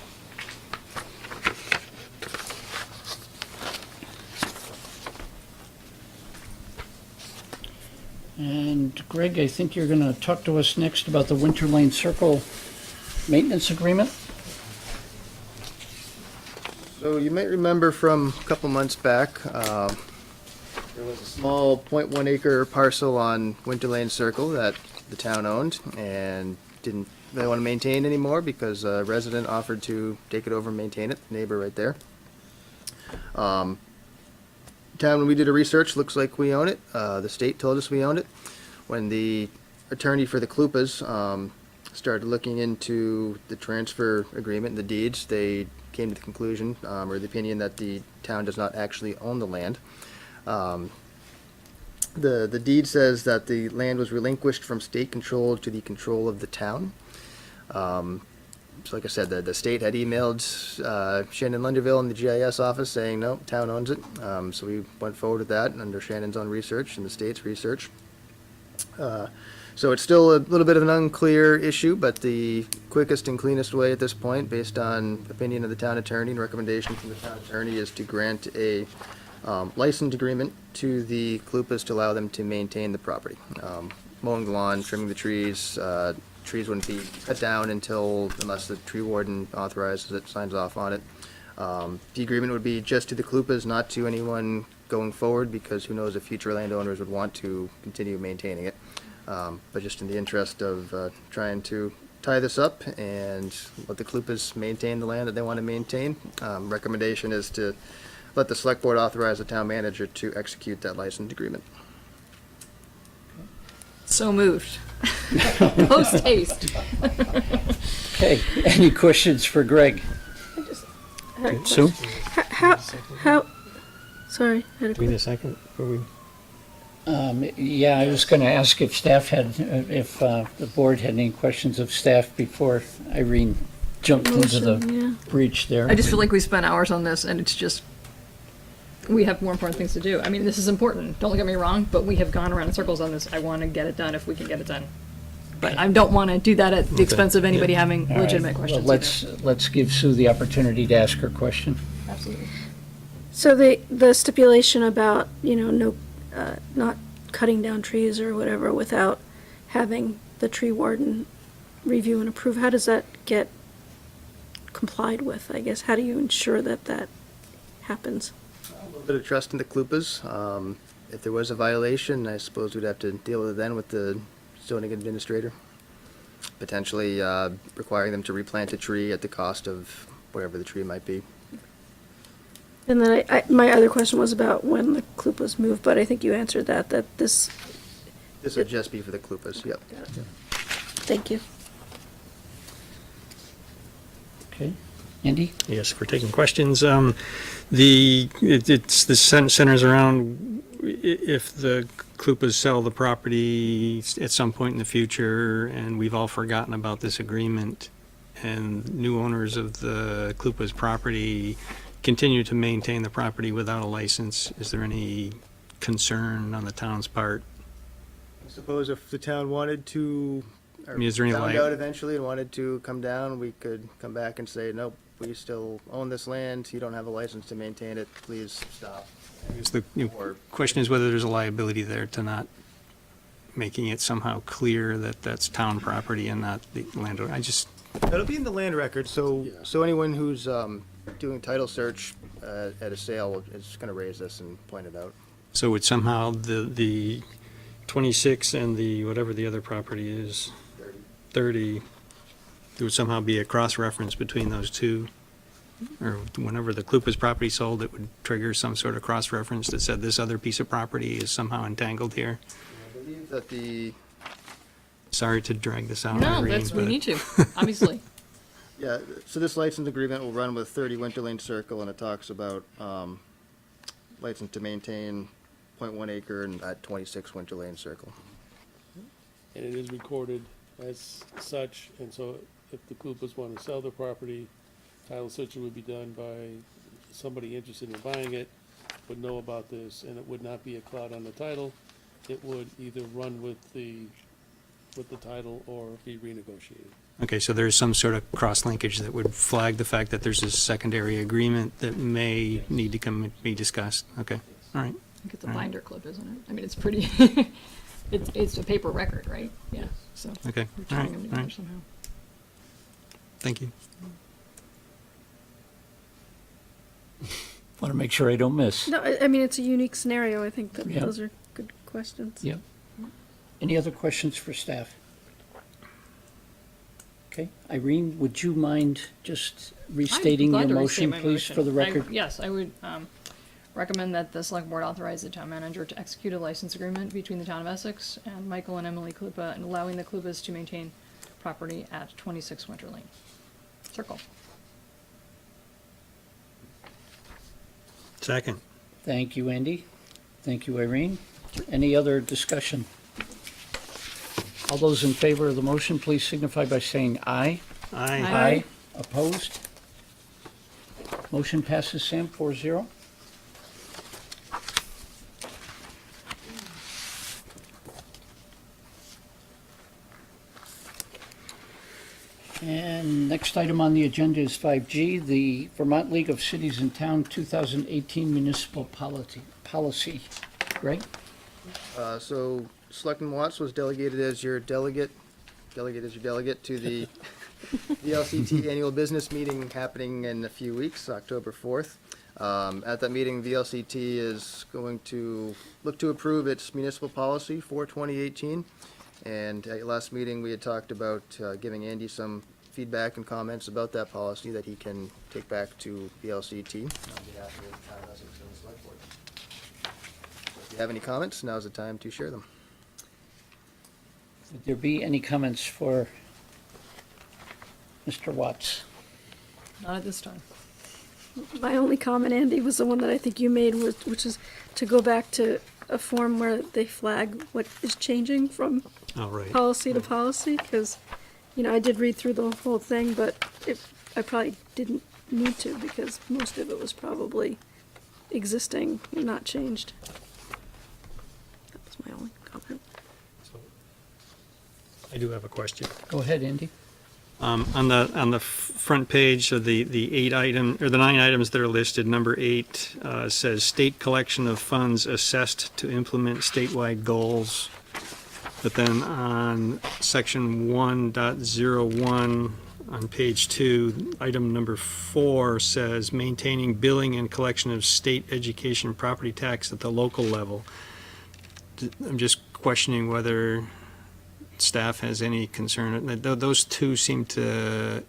And Greg, I think you're going to talk to us next about the Winter Lane Circle maintenance agreement. So you might remember from a couple months back, there was a small 0.1 acre parcel on Winter Lane Circle that the town owned and didn't really want to maintain anymore because a resident offered to take it over and maintain it, the neighbor right there. Town, when we did a research, looks like we own it. The state told us we owned it. When the attorney for the Klupas started looking into the transfer agreement and the deeds, they came to the conclusion, or the opinion, that the town does not actually own the land. The deed says that the land was relinquished from state control to the control of the town. So like I said, the state had emailed Shannon Lunderville in the GIS office saying, no, town owns it. So we went forward with that under Shannon's own research and the state's research. So it's still a little bit of an unclear issue, but the quickest and cleanest way at this point, based on opinion of the town attorney and recommendation from the town attorney, is to grant a license agreement to the Klupas to allow them to maintain the property. Mowing the lawn, trimming the trees, trees wouldn't be cut down unless the tree warden authorizes it, signs off on it. The agreement would be just to the Klupas, not to anyone going forward, because who knows if future landowners would want to continue maintaining it. But just in the interest of trying to tie this up and let the Klupas maintain the land that they want to maintain, recommendation is to let the select board authorize the town manager to execute that license agreement. So moved. Post haste. Okay, any questions for Greg? Sue? How, sorry. I had a Do we need a second before we? Yeah, I was going to ask if staff had, if the board had any questions of staff before Irene jumped into Motion, the yeah. breach there. I just feel like we spent hours on this and it's just, we have more important things to do. I mean, this is important, don't get me wrong, but we have gone around in circles on this. I want to get it done if we can get it done. But I don't want to do that at the expense of anybody having All right, legitimate well, questions. let's give Sue the opportunity to ask her question. Absolutely. So the stipulation about, no, not cutting down trees or whatever without having the tree warden review and approve, how does that get complied with, I guess? How do you ensure that that happens? A little bit of trust in the Klupas. If there was a violation, I suppose we'd have to deal with it then with the zoning administrator. Potentially requiring them to replant a tree at the cost of whatever the tree might be. And then my other question was about when the Klupas move, but I think you answered that this, This would just be for the Klupas, yep. thank you. Okay, Andy? Yes, for taking questions. It's the centers around if the Klupas sell the property at some point in the future, and we've all forgotten about this agreement, and new owners of the Klupas property continue to maintain the property without a license. Is there any concern on the town's part? I suppose if the town wanted to, or mean, is there any found li- out eventually and wanted to come down, we could come back and say, nope, we still own this land, you don't have a license to maintain it, please stop. Is the Or- question is whether there's a liability there to not making it somehow clear that that's town property and not the landowner. It'll be in the land record, so anyone who's doing title search at a sale is gonna raise this and point it out. So would somehow the 26 and the, whatever the other property is, 30, there would somehow be a cross-reference between those two? Or whenever the Klupas property sold, it would trigger some sort of cross-reference that said this other piece of property is somehow entangled here? I believe that the, Sorry to drag this out, No, Irene, we but- need to, obviously. yeah, so this license agreement will run with 30 Winter Lane Circle, and it talks about license to maintain 0.1 acre and at 26 Winter Lane Circle. And it is recorded as such, and so if the Klupas want to sell their property, title search would be done by somebody interested in buying it, would know about this, and it would not be a cloud on the title. It would either run with the title or be renegotiated. Okay, so there's some sort of cross-linkage that would flag the fact that there's a secondary agreement that may need to come and be discussed. Okay, all right. I think it's a All right. binder clip, isn't it? I mean, it's pretty, it's a paper record, right? Yeah, so. Okay, We're all tying right, them all together right. somehow. Thank you. Want to make sure I don't miss. No, I mean, it's a unique scenario. I think that Yeah. those are good questions. Yep. Any other questions for staff? Okay, Irene, would you mind just restating I'd be your glad to motion, restate my please, for the motion. record? Yes, I would recommend that the select board authorize the town manager to execute a license agreement between the town of Essex and Michael and Emily Klupa, and allowing the Klupas to maintain property at 26 Winter Lane Circle. Second. Thank you, Andy. Thank you, Irene. Any other discussion? All those in favor of the motion, please signify by saying aye. Aye. Aye. Opposed? Motion passes, Sam, 4-0. And next item on the agenda is 5G, the Vermont League of Cities and Town 2018 Municipal Policy. Greg? So Selectman Watts was delegated as your delegate to the VLCT annual business meeting happening in a few weeks, October 4th. At that meeting, VLCT is going to look to approve its municipal policy for 2018. And at your last meeting, we had talked about giving Andy some feedback and comments about that policy that he can take back to VLCT on behalf of the Town of Essex and the Select Board. So if you have any comments, now's the time to share them. Would there be any comments for Mr. Watts? Not at this time. My only comment, Andy, was the one that I think you made, which is to go back to a form where they flag what is changing from Oh, right. policy to policy, because, I did read through the whole thing, but I probably didn't need to, because most of it was probably existing and not changed. That was my only comment. I do have a question. Go ahead, Andy. On the front page of the 9 items that are listed, number 8 says state collection of funds assessed to implement statewide goals. But then on section 1.01 on page 2, item number 4 says maintaining billing and collection of state education property tax at the local level. I'm just questioning whether staff has any concern. Those two seem to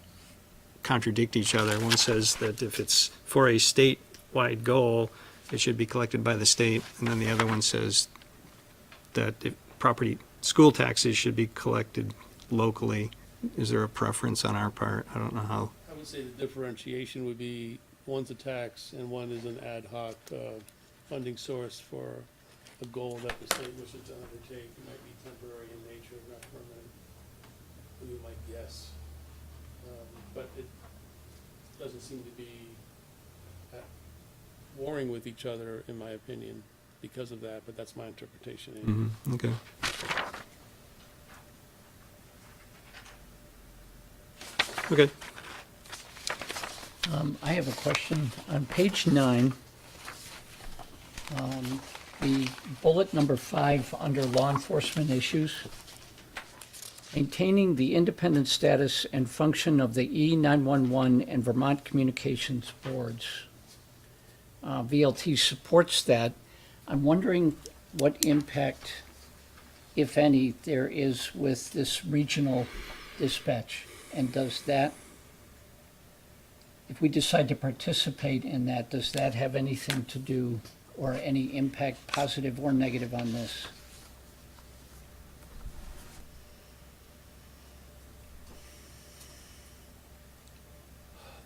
contradict each other. One says that if it's for a statewide goal, it should be collected by the state, and then the other one says that if school taxes should be collected locally. Is there a preference on our part? I don't know how. I would say the differentiation would be one's a tax and one is an ad hoc funding source for a goal that the state wishes to undertake. It might be temporary in nature, not permanent, you might guess. But it doesn't seem to be warring with each other, in my opinion, because of that, but that's my interpretation. Mm-hmm. Okay. Okay. I have a question. On page 9, the bullet number 5 under law enforcement issues, maintaining the independent status and function of the E911 and Vermont Communications Boards. VLT supports that. I'm wondering what impact, if any, there is with this regional dispatch. And does that, if we decide to participate in that, does that have anything to do or any impact, positive or negative, on this?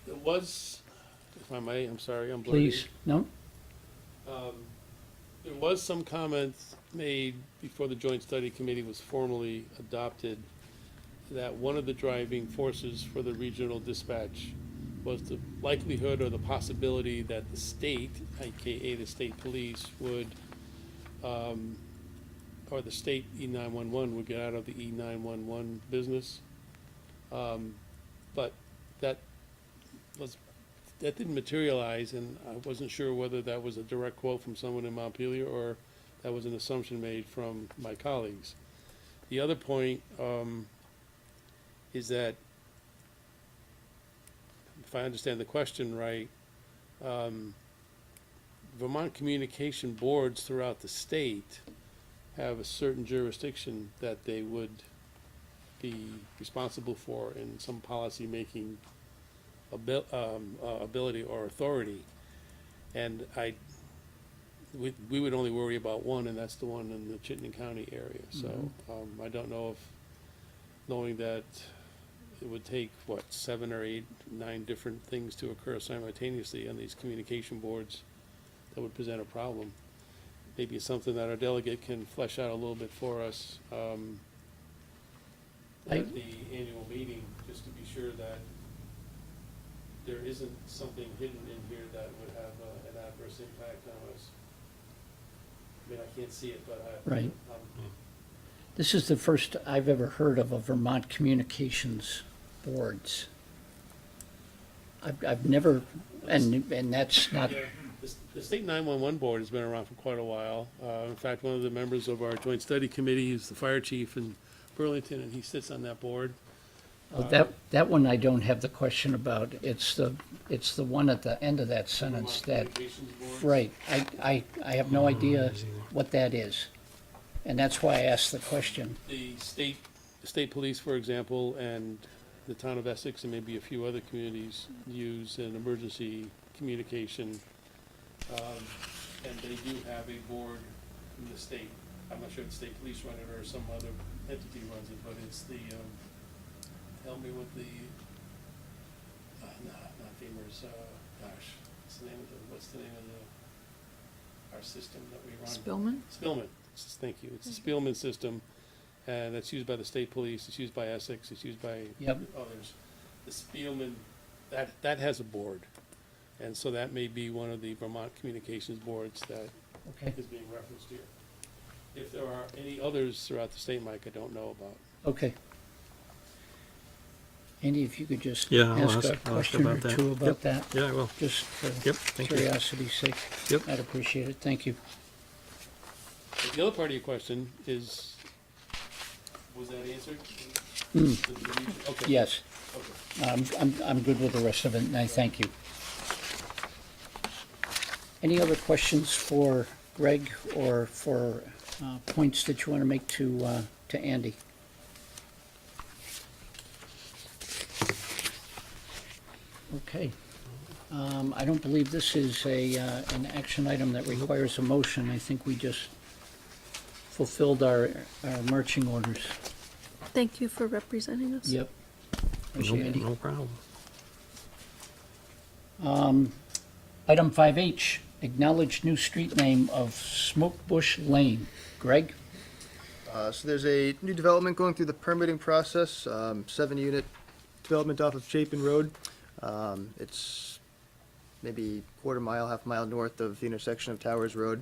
There was, if I may, I'm sorry, I'm blurry. Please, no? There was some comments made before the Joint Study Committee was formally adopted that one of the driving forces for the regional dispatch was the likelihood or the possibility that the state, aka the state police, would, or the state E911 would get out of the E911 business. But that didn't materialize, and I wasn't sure whether that was a direct quote from someone in Montpelier or that was an assumption made from my colleagues. The other point is that, if I understand the question right, Vermont communication boards throughout the state have a certain jurisdiction that they would be responsible for in some policy-making ability or authority. And we would only worry about one, and that's the one in the Chittenden County area. So I don't know if, knowing that it would take, 7 or 8, 9 different things to occur simultaneously on these communication boards, that would present a problem. Maybe it's something that our delegate can flesh out a little bit for us at the annual meeting, just to be sure that there isn't something hidden in here that would have an adverse impact on us. I mean, I can't see it, but Right. This is the first I've ever heard of a Vermont Communications boards. I've never, and that's not, Yeah, the State 911 Board has been around for quite a while. In fact, one of the members of our Joint Study Committee is the fire chief in Burlington, and he sits on that board. that one I don't have the question about. It's the one at the end of that sentence that, Communications boards. right, I have no idea what that is. And that's why I asked the question. The state police, for example, and the town of Essex, and maybe a few other communities, use an emergency communication. And they do have a board from the state. I'm not sure if the state police run it or some other entity runs it, but it's the, help me with the, not FEMA's, gosh, what's the name of our system that we run? Spillman? Spillman, thank you. It's the Spillman system, and it's used by the state police, it's used by Essex, it's used by Yep. others. The Spillman, that has a board, and so that may be one of the Vermont communications boards that Okay, is being referenced here. If there are any others throughout the state, Mike, I don't know about. okay. Andy, if you could just Yeah, I'll ask a ask question or about that. two about Yep. that, Yeah, I will. just for Yep, thank you. curiosity's sake. Yep. I'd appreciate it, thank you. But the other part of your question is, was that answered? Okay. Yes, Okay. I'm good with the rest of it, and I thank you. Any other questions for Greg or for points that you want to make to Andy? Okay. I don't believe this is an action item that requires a motion. I think we just fulfilled our marching orders. Thank you for representing us. Yep. Thanks, No, Andy. no problem. Item 5H, acknowledge new street name of Smokebush Lane. Greg? So there's a new development going through the permitting process, 7-unit development off of Chapin Road. It's maybe quarter mile, half mile north of the intersection of Towers Road.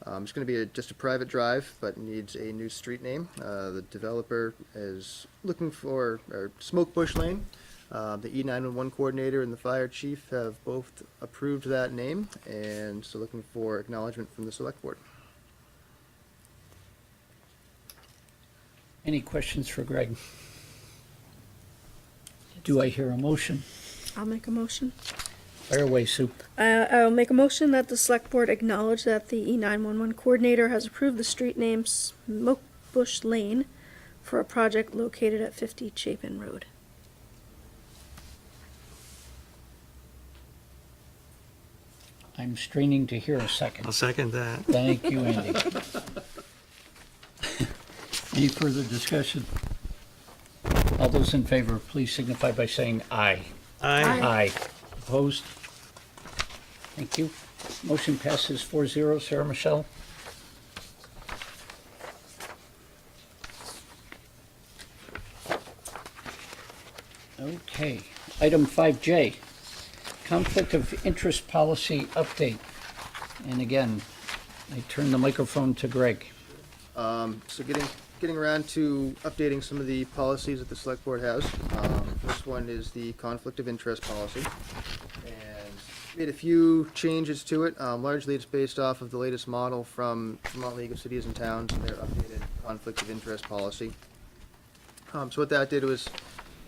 It's going to be just a private drive, but needs a new street name. The developer is looking for Smokebush Lane. The E911 coordinator and the fire chief have both approved that name, and so looking for acknowledgement from the select board. Any questions for Greg? Do I hear a motion? I'll make a motion. Fire away, Sue. I'll make a motion that the select board acknowledge that the E911 coordinator has approved the street name Smokebush Lane for a project located at 50 Chapin Road. I'm straining to hear a second. I'll second that. Thank you, Andy. Any further discussion? All those in favor, please signify by saying aye. Aye. Aye. Opposed? Thank you. Motion passes 4-0. Sarah Michelle? Okay. Item 5J, conflict of interest policy update. And again, I turn the microphone to Greg. So getting around to updating some of the policies that the select board has. First one is the conflict of interest policy. And made a few changes to it. Largely it's based off of the latest model from Vermont League of Cities and Towns and their updated conflict of interest policy. So what that did was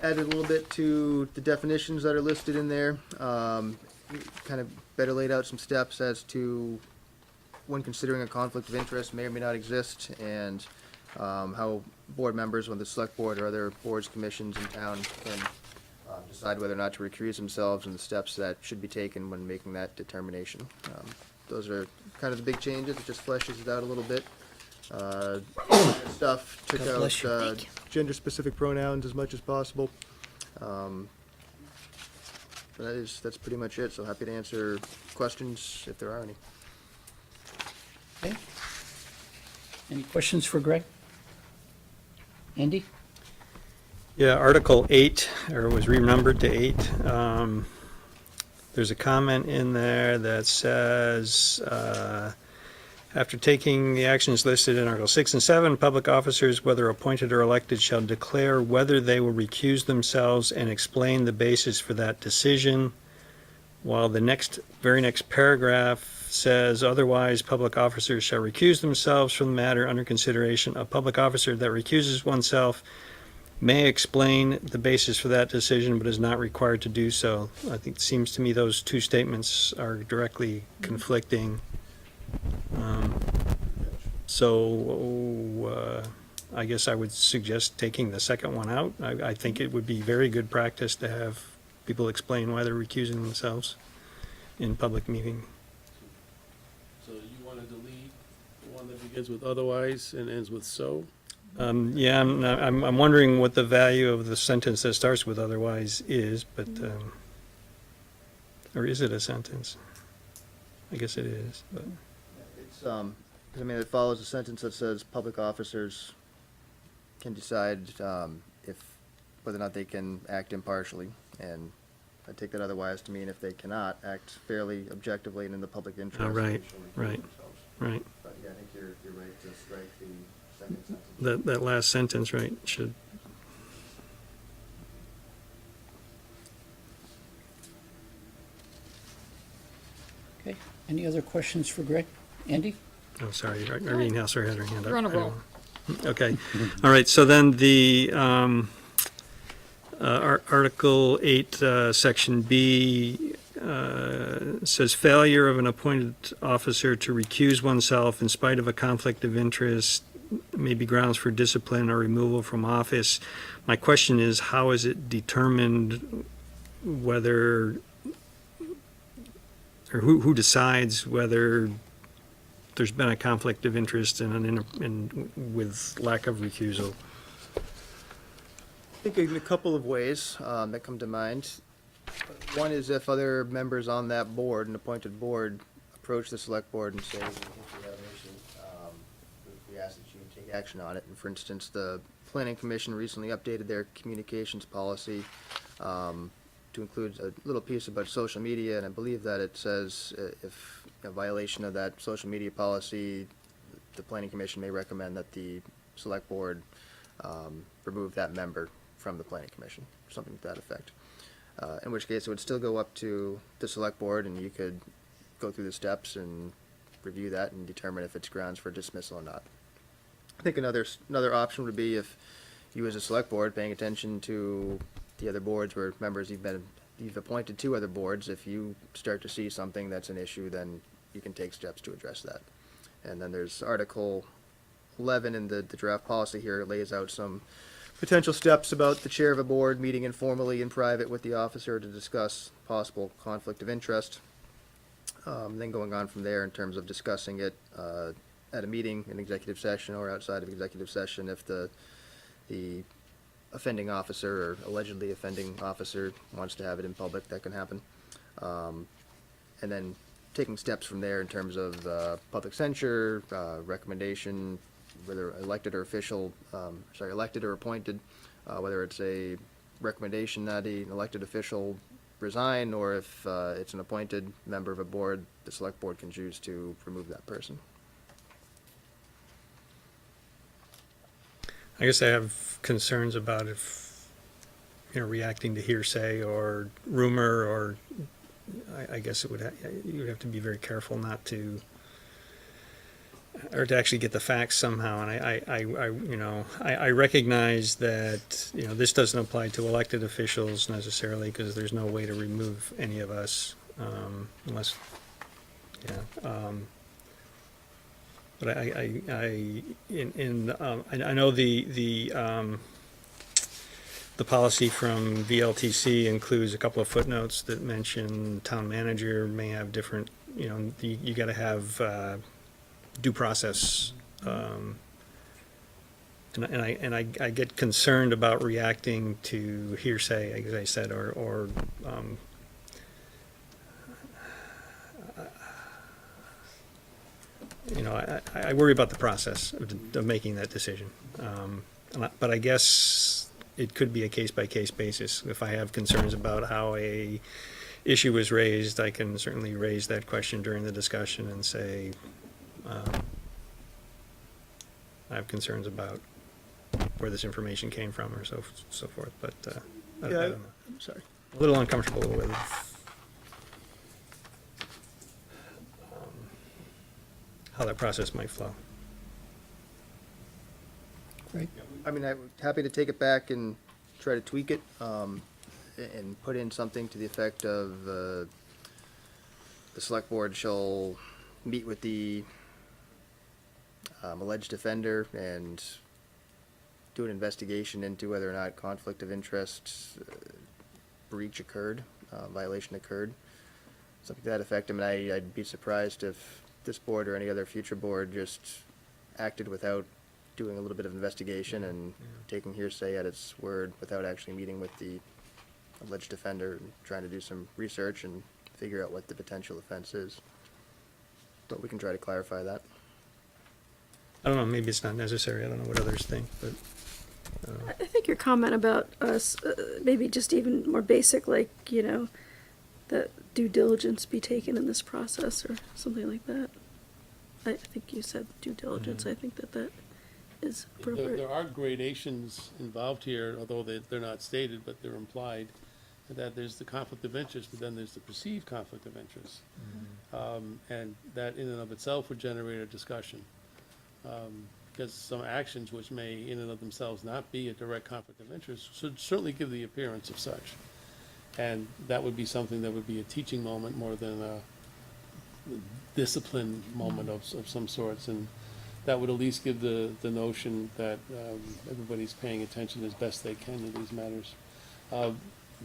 added a little bit to the definitions that are listed in there. Kind of better laid out some steps as to when considering a conflict of interest may or may not exist, and how board members on the select board or other boards, commissions in town can decide whether or not to recuse themselves and the steps that should be taken when making that determination. Those are kind of the big changes. It just fleshes it out a little bit. Stuff took God bless you. out gender-specific pronouns as much as possible. That's pretty much it. So happy to answer questions if there are any. Okay. Any questions for Greg? Andy? Yeah, Article 8, or was renumbered to 8. There's a comment in there that says, After taking the actions listed in Article 6 and 7, public officers, whether appointed or elected, shall declare whether they will recuse themselves and explain the basis for that decision. While the very next paragraph says, otherwise, public officers shall recuse themselves from the matter under consideration. A public officer that recuses oneself may explain the basis for that decision, but is not required to do so. I think it seems to me those two statements are directly conflicting. So I guess I would suggest taking the second one out. I think it would be very good practice to have people explain why they're recusing themselves in public meeting. So you want to delete the one that begins with otherwise and ends with so? Yeah, I'm wondering what the value of the sentence that starts with otherwise is, but, or is it a sentence? I guess it is, but. It's, I mean, it follows a sentence that says public officers can decide, whether or not they can act impartially. And I take that otherwise to mean if they cannot act fairly, objectively, and in the public interest. Oh, right, they shall recuse right. themselves. Right, But yeah, I think you're right to strike the second sentence. that last sentence, right, should. Okay, any other questions for Greg? Andy? Oh, sorry, Irene Hausser had her hand up. You're on a I don't roll. know. Okay, all right, so then the Article 8, Section B says failure of an appointed officer to recuse oneself in spite of a conflict of interest may be grounds for discipline or removal from office. My question is, how is it determined whether, or who decides whether there's been a conflict of interest and with lack of recusal? I think in a couple of ways that come to mind. One is if other members on that board, an appointed board, approach the select board and say, we think we have an issue, we ask that you take action on it. And for instance, the Planning Commission recently updated their communications policy to include a little piece about social media, and I believe that it says if a violation of that social media policy, the Planning Commission may recommend that the select board remove that member from the Planning Commission, something to that effect. In which case, it would still go up to the select board, and you could go through the steps and review that and determine if it's grounds for dismissal or not. I think another option would be if you as a select board, paying attention to the other boards where members you've appointed to other boards, if you start to see something that's an issue, then you can take steps to address that. And then there's Article 11 in the draft policy here. It lays out some potential steps about the chair of a board meeting informally in private with the officer to discuss possible conflict of interest. Then going on from there in terms of discussing it at a meeting, an executive session, or outside of executive session if the offending officer or allegedly offending officer wants to have it in public, that can happen. And then taking steps from there in terms of public censure, recommendation, whether elected or appointed, whether it's a recommendation that an elected official resign, or if it's an appointed member of a board, the select board can choose to remove that person. I guess I have concerns about if, reacting to hearsay or rumor, or I guess you would have to be very careful not to, or to actually get the facts somehow. And I recognize that, this doesn't apply to elected officials necessarily, because there's no way to remove any of us, unless, but I know the policy from VLTC includes a couple of footnotes that mention town manager may have different, you gotta have due process. And I get concerned about reacting to hearsay, as I said, or I worry about the process of making that decision. But I guess it could be a case-by-case basis. If I have concerns about how a issue was raised, I can certainly raise that question during the discussion and say, I have concerns about where this information came from or so forth, but I Yeah, don't know. I'm sorry. A little uncomfortable with how that process might flow. Great. I mean, I'm happy to take it back and try to tweak it, and put in something to the effect of, the select board shall meet with the, alleged offender and do an investigation into whether or not conflict of interest, breach occurred, violation occurred. Something to that effect. I mean, I'd be surprised if this board or any other future board just acted without doing a little bit of investigation and taking hearsay at its word without actually meeting with the alleged offender and trying to do some research and figure out what the potential offense is. But we can try to clarify that. I don't know, maybe it's not necessary, I don't know what others think, but, I think your comment about us, maybe just even more basic, like, that due diligence be taken in this process or something like that. I think you said due diligence. I think that is appropriate. There are gradations involved here, although they're not stated, but they're implied, that there's the conflict of interest, but then there's the perceived conflict of interest. And that in and of itself would generate a discussion. Because some actions which may in and of themselves not be a direct conflict of interest should certainly give the appearance of such. And that would be something that would be a teaching moment more than a discipline moment of some sorts. And that would at least give the notion that everybody's paying attention as best they can to these matters.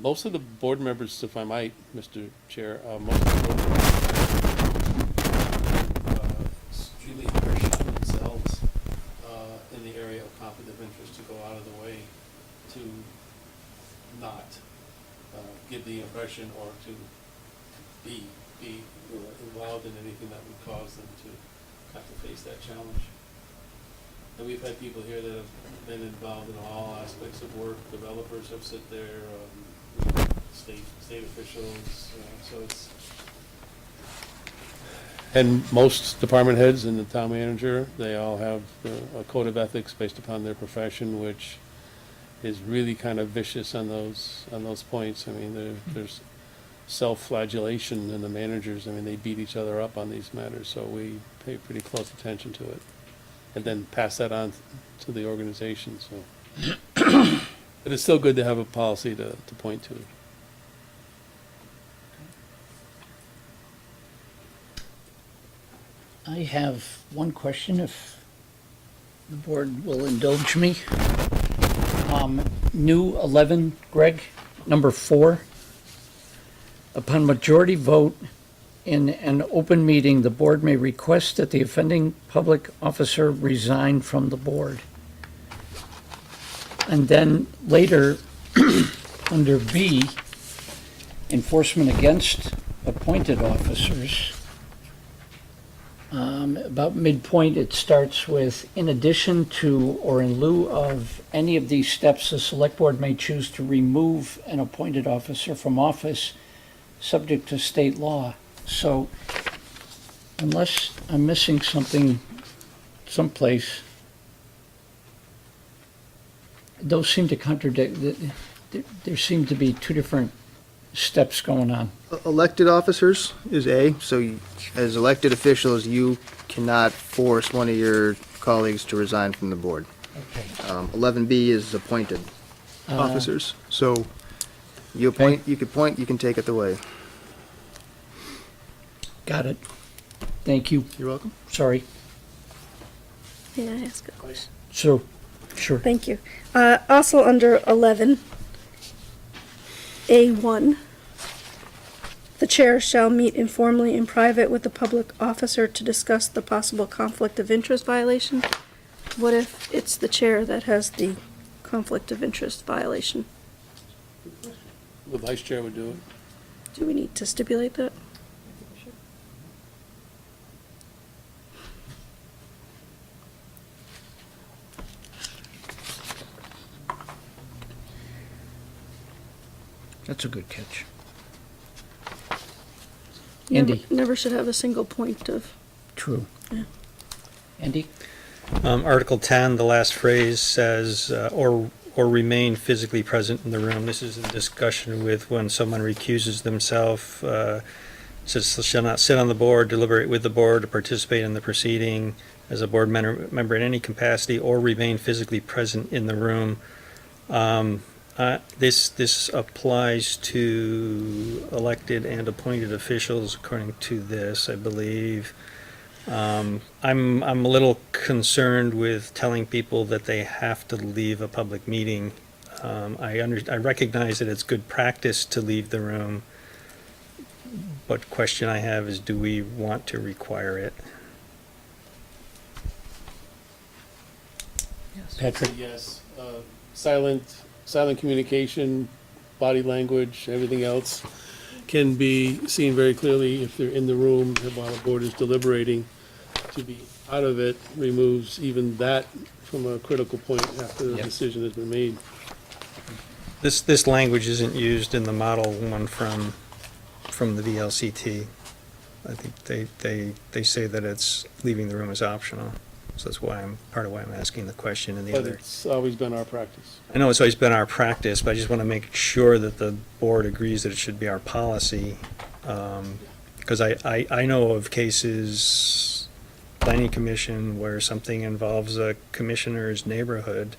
Most of the board members, if I might, Mr. Chair, most of the board members are extremely harsh on themselves in the area of conflict of interest to go out of the way to not give the impression or to be involved in anything that would cause them to have to face that challenge. And we've had people here that have been involved in all aspects of work. Developers have sit there, state officials, so it's. And most department heads and the town manager, they all have a code of ethics based upon their profession, which is really kind of vicious on those points. I mean, there's self-flagellation in the managers. I mean, they beat each other up on these matters, so we pay pretty close attention to it. And then pass that on to the organization, so. But it's still good to have a policy to point to. I have one question, if the board will indulge me. New 11, Greg, number 4. Upon majority vote in an open meeting, the board may request that the offending public officer resign from the board. And then later, under B, enforcement against appointed officers, about midpoint, it starts with, in addition to or in lieu of any of these steps, the select board may choose to remove an appointed officer from office subject to state law. So unless I'm missing something someplace, those seem to contradict, there seem to be two different steps going on. Elected officers is A, so as elected officials, you cannot force one of your colleagues to resign from the board. Okay. 11B is appointed officers, so you appoint, you can take it away. Got it. Thank you. You're welcome. Sorry. May I ask a question? So, sure. Thank you. Also under 11, A1, the chair shall meet informally in private with the public officer to discuss the possible conflict of interest violation. What if it's the chair that has the conflict of interest violation? The vice chair would do it. Do we need to stipulate that? That's a good catch. Andy? Never should have a single point of, True. Yeah. Andy? Article 10, the last phrase says, or remain physically present in the room. This is in discussion with when someone recuses themselves, says shall not sit on the board, deliberate with the board, or participate in the proceeding as a board member in any capacity, or remain physically present in the room. This applies to elected and appointed officials, according to this, I believe. I'm a little concerned with telling people that they have to leave a public meeting. I recognize that it's good practice to leave the room, but question I have is, do we want to require it? Patrick? Yes, silent communication, body language, everything else can be seen very clearly if they're in the room while the board is deliberating. To be out of it removes even that from a critical point after the Yep. decision has been made. This language isn't used in the model one from the VLCT. I think they say that it's leaving the room is optional. So that's part of why I'm asking the question. And the But other, it's always been our practice. I know it's always been our practice, but I just want to make sure that the board agrees that it should be our policy. Because I know of cases, planning commission, where something involves a commissioner's neighborhood,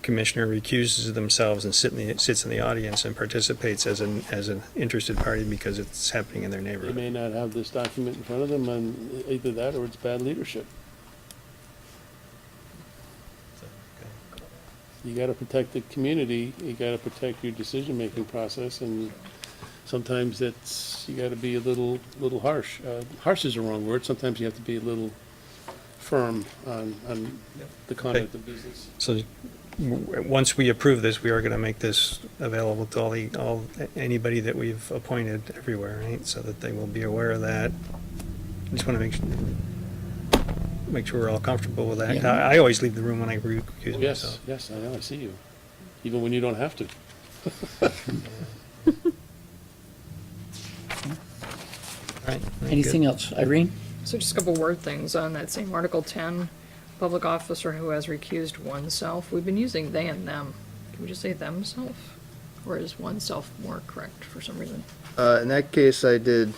commissioner recuses themselves and sits in the audience and participates as an interested party because it's happening in their They neighborhood. may not have this document in front of them, and either that or it's bad leadership. You gotta protect the community, you gotta protect your decision-making process, and sometimes you gotta be a little harsh. Harsh is the wrong word, sometimes you have to be a little firm on the conduct of business. So once we approve this, we are going to make this available to anybody that we've appointed everywhere, right? So that they will be aware of that. I just want to make sure we're all comfortable with that. Yeah. I always leave the room when I recuse Yes, myself. yes, I know, I see you, even when you don't have to. All right, very Anything good. else? Irene? So just a couple word things on that same Article 10, public officer who has recused oneself. We've been using they and them. Can we just say themself? Or is oneself more correct for some reason? In that case, I did,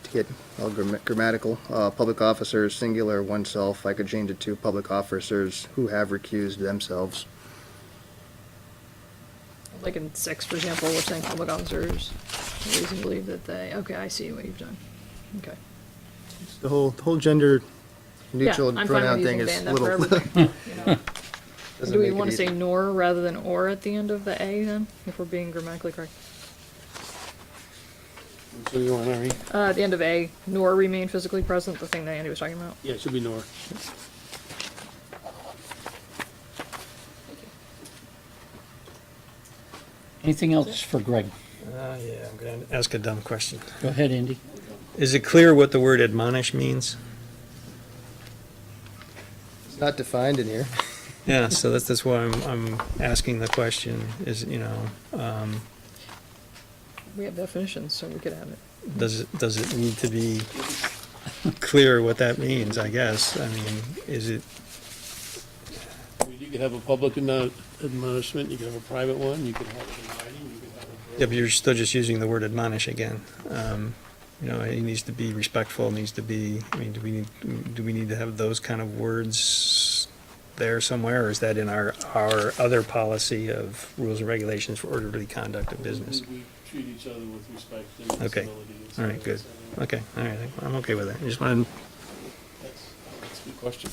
to get all grammatical, public officers, singular, oneself. I could change it to public officers who have recused themselves. Like in 6, for example, we're saying public officers reason to believe that they, okay, I see what you've done. Okay. The whole gender neutral Yeah, I'm fine pronoun with thing using is they and them for little. everything, you know. doesn't Do we make it want to say easy. nor rather than or at the end of the A then, if we're being grammatically correct? So you want, Irene? At the end of A, nor remain physically present, the thing that Andy was talking about. Yeah, it should be Nor. Anything else for Greg? Yeah, I'm going to ask a dumb question. Go ahead, Andy. Is it clear what the word admonish means? It's not defined in here. Yeah, so that's why I'm asking the question, is, We have definitions, so we could have it. does it need to be clear what that means, I guess? I mean, is it, You could have a public admonishment, you could have a private one, you could have it in writing, you could have it. yeah, but you're still just using the word admonish again. It needs to be respectful, needs to be, I mean, do we need to have those kind of words there somewhere, or is that in our other policy of rules and regulations for orderly conduct of business? We treat each other with respect and Okay. civility. and All right, good. silence. Okay, all right, I'm okay with it. I just wanted, That's a good question.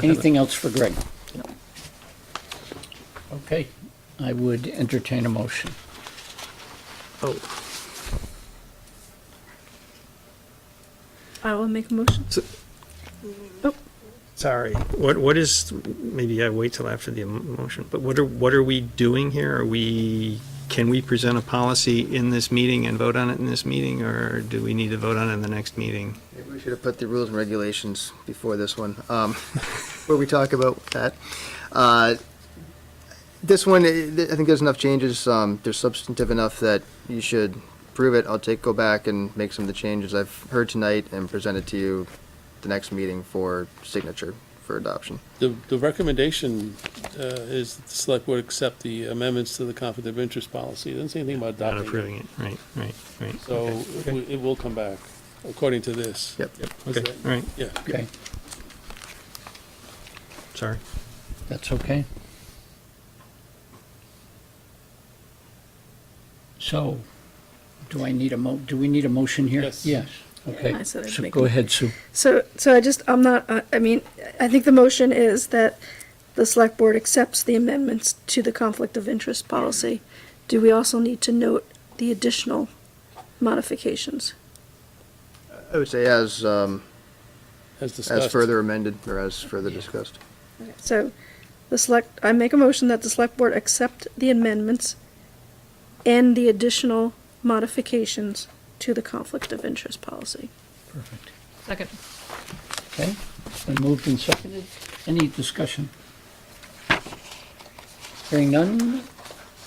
Anything else for Greg? Okay, I would entertain a motion. oh, I will make a motion. sorry, what is, maybe I wait till after the motion, but what are we doing here? Can we present a policy in this meeting and vote on it in this meeting, or do we need to vote on it in the next meeting? Maybe we should have put the rules and regulations before this one, where we talk about that. This one, I think there's enough changes, they're substantive enough that you should approve it, I'll go back and make some of the changes I've heard tonight and present it to you the next meeting for signature for adoption. The recommendation is that the select board accept the amendments to the conflict of interest policy. It doesn't say anything about Not adopting approving it. it, right. So Okay. it will come back, according to this. Yep. Okay, all right, Yeah. Okay, sorry. that's okay. So, do we need a motion here? Yes. Yes, okay. I said I'd So make go a- ahead, Sue. So I'm not, I mean, I think the motion is that the select board accepts the amendments to the conflict of interest policy. Do we also need to note the additional modifications? I would say as As further amended or as further discussed. So I make a motion that the select board accept the amendments and the additional modifications to the conflict of interest policy. Perfect. Second. Okay, it's been moved and seconded. Any discussion? Hearing none,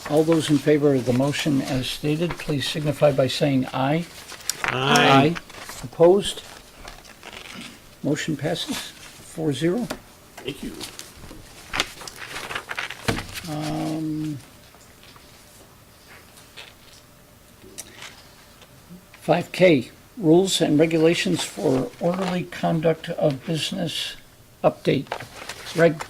all those in favor of the motion as stated, please signify by saying aye. Aye. Opposed? Motion passes 4-0. Thank you. 5K, rules and regulations for orderly conduct of business update. Greg,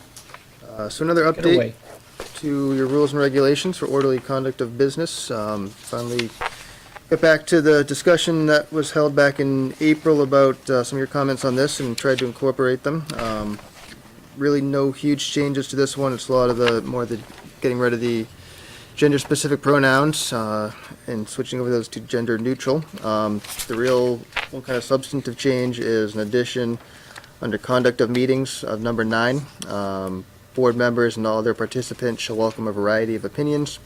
So another get away. update to your rules and regulations for orderly conduct of business. Finally, get back to the discussion that was held back in April about some of your comments on this and tried to incorporate them. Really no huge changes to this one. It's a lot of the getting rid of the gender-specific pronouns and switching over those to gender-neutral. The real one kind of substantive change is an addition under conduct of meetings of number 9. Board members and all other participants shall welcome a variety of opinions.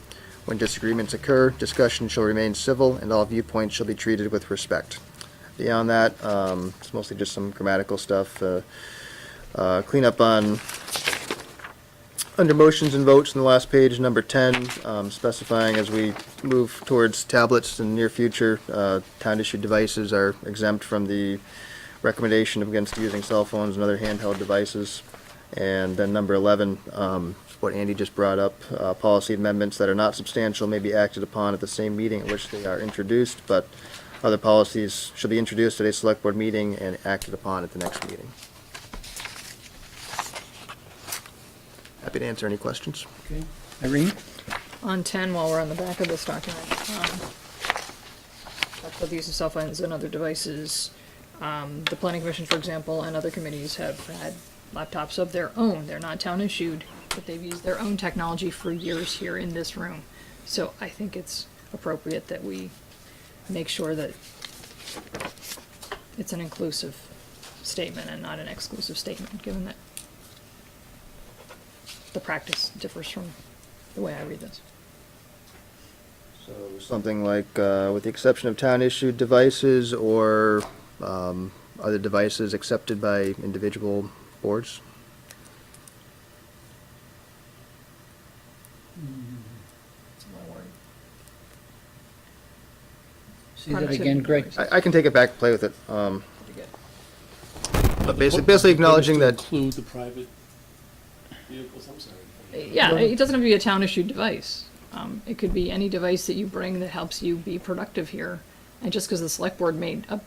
When disagreements occur, discussion shall remain civil and all viewpoints shall be treated with respect. Beyond that, it's mostly just some grammatical stuff. Cleanup on under motions and votes in the last page, number 10, specifying as we move towards tablets in the near future, town-issued devices are exempt from the recommendation against using cell phones and other handheld devices. And then number 11, what Andy just brought up, policy amendments that are not substantial may be acted upon at the same meeting at which they are introduced, but other policies should be introduced at a select board meeting and acted upon at the next meeting. Happy to answer any questions. Okay. Irene? On 10, while we're on the back of this document, talks about the use of cell phones and other devices. The planning commission, for example, and other committees have had laptops of their own. They're not town issued, but they've used their own technology for years here in this room. So I think it's appropriate that we make sure that it's an inclusive statement and not an exclusive statement, given that the practice differs from the way I read this. So something like, with the exception of town-issued devices or other devices accepted by individual boards? Say that again, Greg. I can take it back, play with it. But basically acknowledging that Include the private vehicles, I'm sorry. Yeah, it doesn't have to be a town-issued device. It could be any device that you bring that helps you be productive here. And just because the select board made a,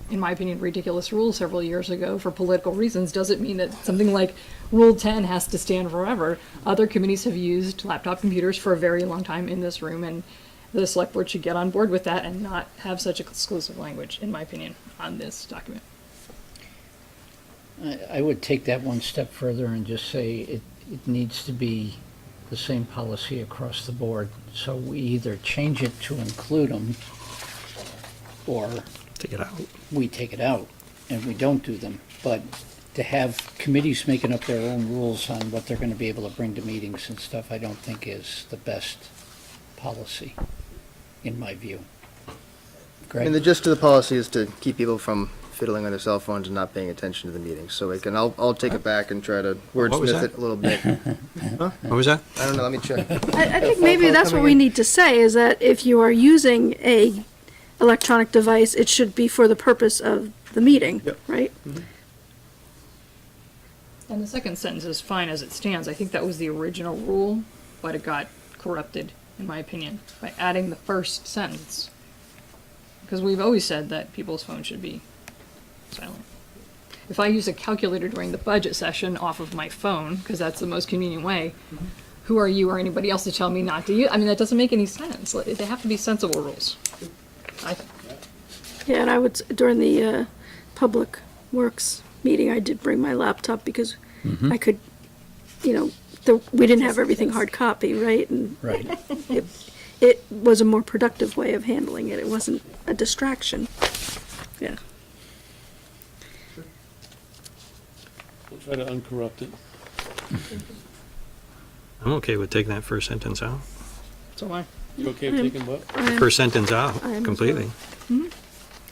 in my opinion, ridiculous rule several years ago for political reasons, doesn't mean that something like Rule 10 has to stand forever. Other committees have used laptop computers for a very long time in this room, and the select board should get on board with that and not have such exclusive language, in my opinion, on this document. I would take that one step further and just say it needs to be the same policy across the board. So we either change it to include them, or Take it out. we take it out and we don't do them. But to have committees making up their own rules on what they're gonna be able to bring to meetings and stuff, I don't think is the best policy, in my view. I mean, the Greg? gist of the policy is to keep people from fiddling on their cell phones and not paying attention to the meeting. So I'll take it back and try to was wordsmith that? it a little bit. What was that? I don't know, let me check. I think maybe that's what we need to say, is that if you are using a electronic device, it should be for the purpose of the meeting, Yep. right? And the second sentence is fine as it stands. I think that was the original rule, but it got corrupted, in my opinion, by adding the first sentence. Because we've always said that people's phones should be silent. If I use a calculator during the budget session off of my phone, because that's the most convenient way, who are you or anybody else to tell me not to use? I mean, that doesn't make any sense. They have to be sensible rules. I think. Yeah, and I would, during the Public Works meeting, I did bring my laptop because I could, we didn't have everything hard copy, right? And Right. it was a more productive way of handling it. It wasn't a distraction. Yeah. We'll try to uncorrupt it. I'm okay with taking that first sentence out. So am I. You okay with taking what? The first sentence out I am as completely. And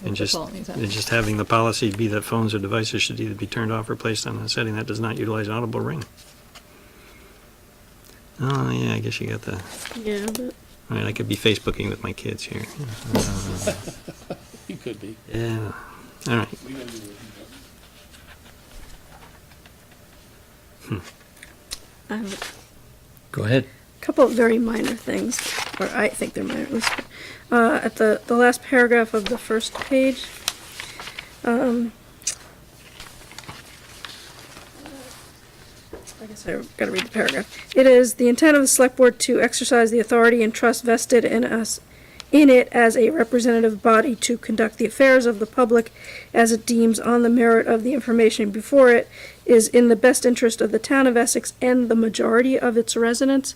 That's just, all it needs. and just having the policy be that phones or devices should either be turned off or placed on a setting that does not utilize audible ring. Oh, yeah, I guess you got the, Yeah, but I mean, I could be Facebooking with my kids here. You could be. Yeah, all right. We don't do it. I have Go ahead. a couple of very minor things, or I think they're minor. At least. At the last paragraph of the first page, I guess I've got to read the paragraph. It is the intent of the select board to exercise the authority and trust vested in it as a representative body to conduct the affairs of the public as it deems on the merit of the information before it is in the best interest of the town of Essex and the majority of its residents.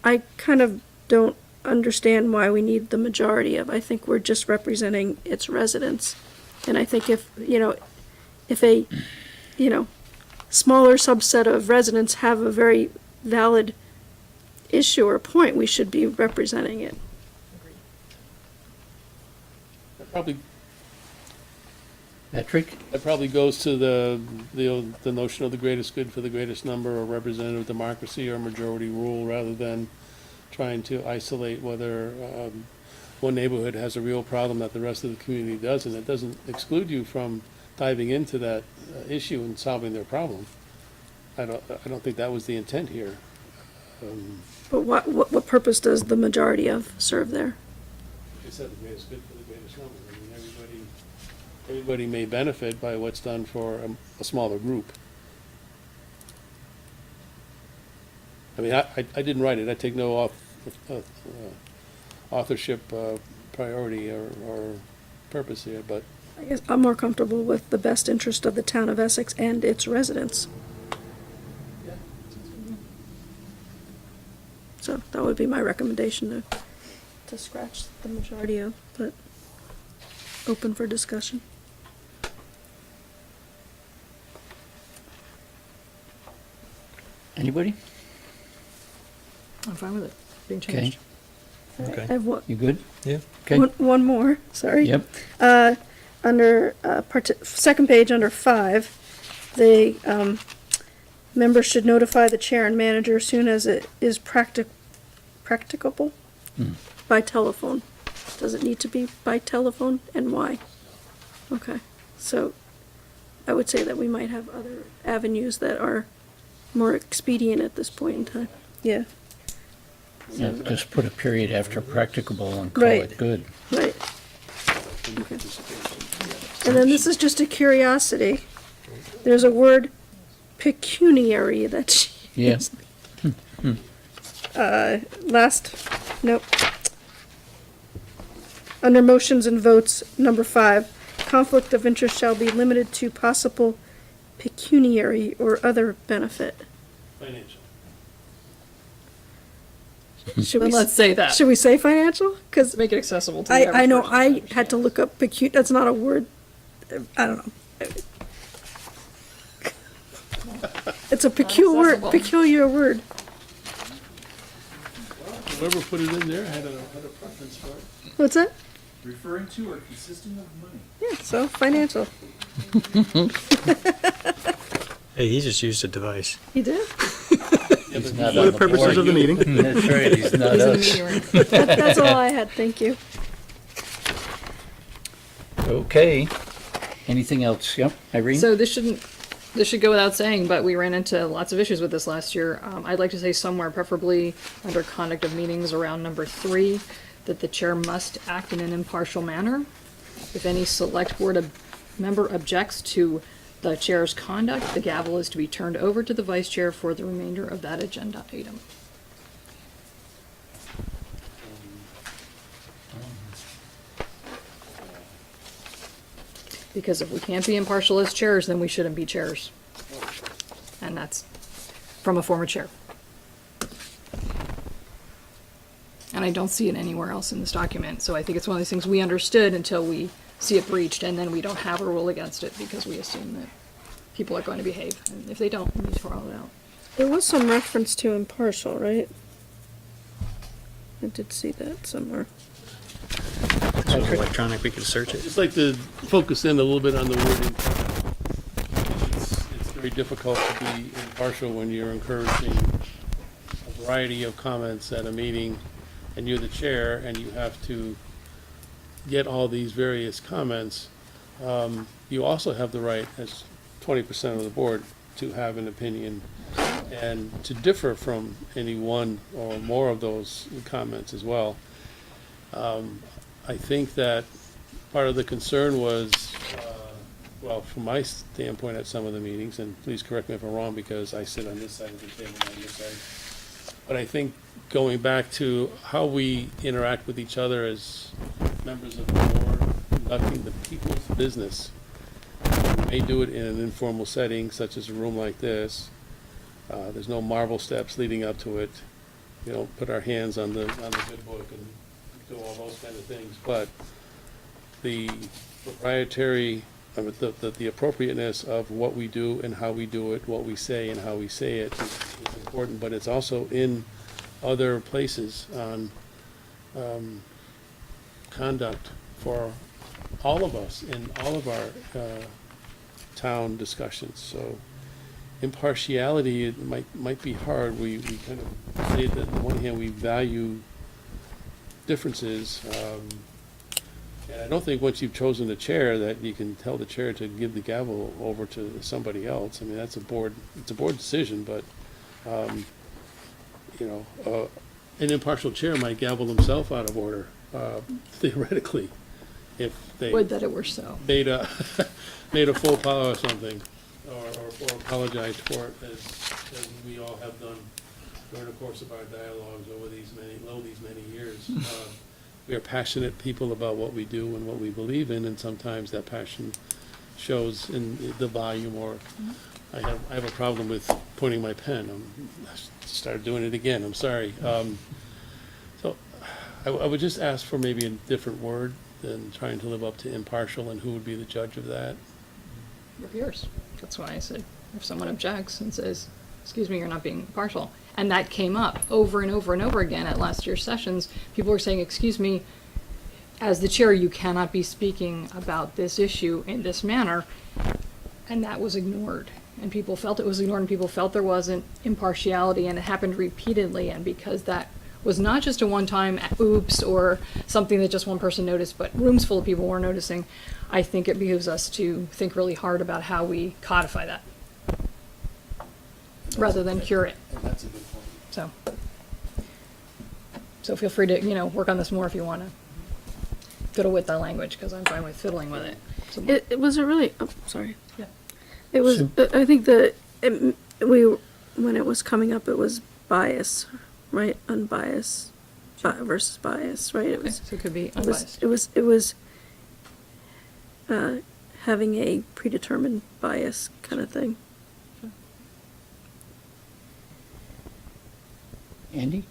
I kind of don't understand why we need the majority of. I think we're just representing its residents. And I think if a smaller subset of residents have a very valid issue or point, we should be representing it. That probably goes to the notion of the greatest good for the greatest number, or representative democracy, or majority rule, rather than trying to isolate whether one neighborhood has a real problem that the rest of the community doesn't. It doesn't exclude you from diving into that issue and solving their problem. I don't think that was the intent here. But what purpose does the majority of serve there? Like I said, the greatest good for the greatest number. I mean, everybody may benefit by what's done for a smaller group. I mean, I didn't write it. I take no authorship priority or purpose here, but I guess I'm more comfortable with the best interest of the town of Essex and its residents. So that would be my recommendation, to scratch the majority of, but open for discussion. Anybody? I'm fine with it being Okay. changed. Okay. I have one, You good? Yeah. Okay. one more, sorry. Yep. Under, second page, under 5, the, members should notify the chair and manager as soon as it is practicable by telephone. Does it need to be by telephone, and why? Okay, so I would say that we might have other avenues that are more expedient at this point in time. Yeah, Yeah, just put a period after practicable and call Right. it good. right. Okay. And then this is just a curiosity. There's a word pecuniary that she Yeah. used. Nope. Under motions and votes, number 5, conflict of interest shall be limited to possible pecuniary or other benefit. financial. Should Then we, let's say that. should we say financial? Because Make it accessible to the I average know person. I had to look up that's not a word, I don't know. It's a peculiar word. Whoever put it in there had a preference for it. What's that? Referring to or consisting of money. Yeah, so financial. Hey, he just used a device. You did? He's not For on the purposes of the meeting. That's right, he's not He's in the us. meeting room. That's all I had, thank you. Okay. Anything else? Yep, Irene? So this should go without saying, but we ran into lots of issues with this last year. I'd like to say somewhere, preferably under conduct of meetings around number 3, that the chair must act in an impartial manner. If any select board member objects to the chair's conduct, the gavel is to be turned over to the vice chair for the remainder of that agenda item. Because if we can't be impartial as chairs, then we shouldn't be chairs. And that's from a former chair. And I don't see it anywhere else in this document, so I think it's one of these things we understood until we see it breached, and then we don't have a rule against it because we assume that people are going to behave, and if they don't, we need to throw it out. There was some reference to impartial, right? I did see that somewhere. So it's electronic, we could search it. Just like to focus in a little bit on the wording. It's very difficult to be impartial when you're encouraging a variety of comments at a meeting, and you're the chair, and you have to get all these various comments. You also have the right, as 20% of the board, to have an opinion and to differ from any one or more of those comments as well. I think that part of the concern was, well, from my standpoint at some of the meetings, and please correct me if I'm wrong because I sit on this side of the table and on this side, but I think going back to how we interact with each other as members of the board, conducting the people's business. We may do it in an informal setting, such as a room like this. There's no marble steps leading up to it. We don't put our hands on the good book and do all those kind of things. But the proprietary, the appropriateness of what we do and how we do it, what we say and how we say it is important. But it's also in other places on conduct for all of us in all of our town discussions. So impartiality, it might be hard. We kind of say that on the one hand we value differences, and I don't think once you've chosen a chair that you can tell the chair to give the gavel over to somebody else. I mean, it's a board decision, but an impartial chair might gavel themselves out of order, theoretically, if they Would that it were so. made a faux pas or something, or apologized for it, as we all have done during the course of our dialogues over these many years. We are passionate people about what we do and what we believe in, and sometimes that passion shows in the volume, or I have a problem with pointing my pen. I started doing it again, I'm sorry. So I would just ask for maybe a different word than trying to live up to impartial, and who would be the judge of that? Yours. That's why I said, if someone objects and says, excuse me, you're not being impartial. And that came up over and over and over again at last year's sessions. People were saying, excuse me, as the chair, you cannot be speaking about this issue in this manner. And that was ignored. And people felt it was ignored, and people felt there wasn't impartiality, and it happened repeatedly. And because that was not just a one-time oops or something that just one person noticed, but rooms full of people were noticing, I think it behooves us to think really hard about how we codify that, rather than cure it. And that's a good point. So feel free to, work on this more if you want to fiddle with the language, because I'm fine with fiddling with it. So- It was a really, oh, sorry. Yeah. It was, I think when it was coming up, it was bias, right? Unbiased versus bias, right? It Okay, was, so it could be it was, unbiased. it was having a predetermined bias kind of thing. Andy?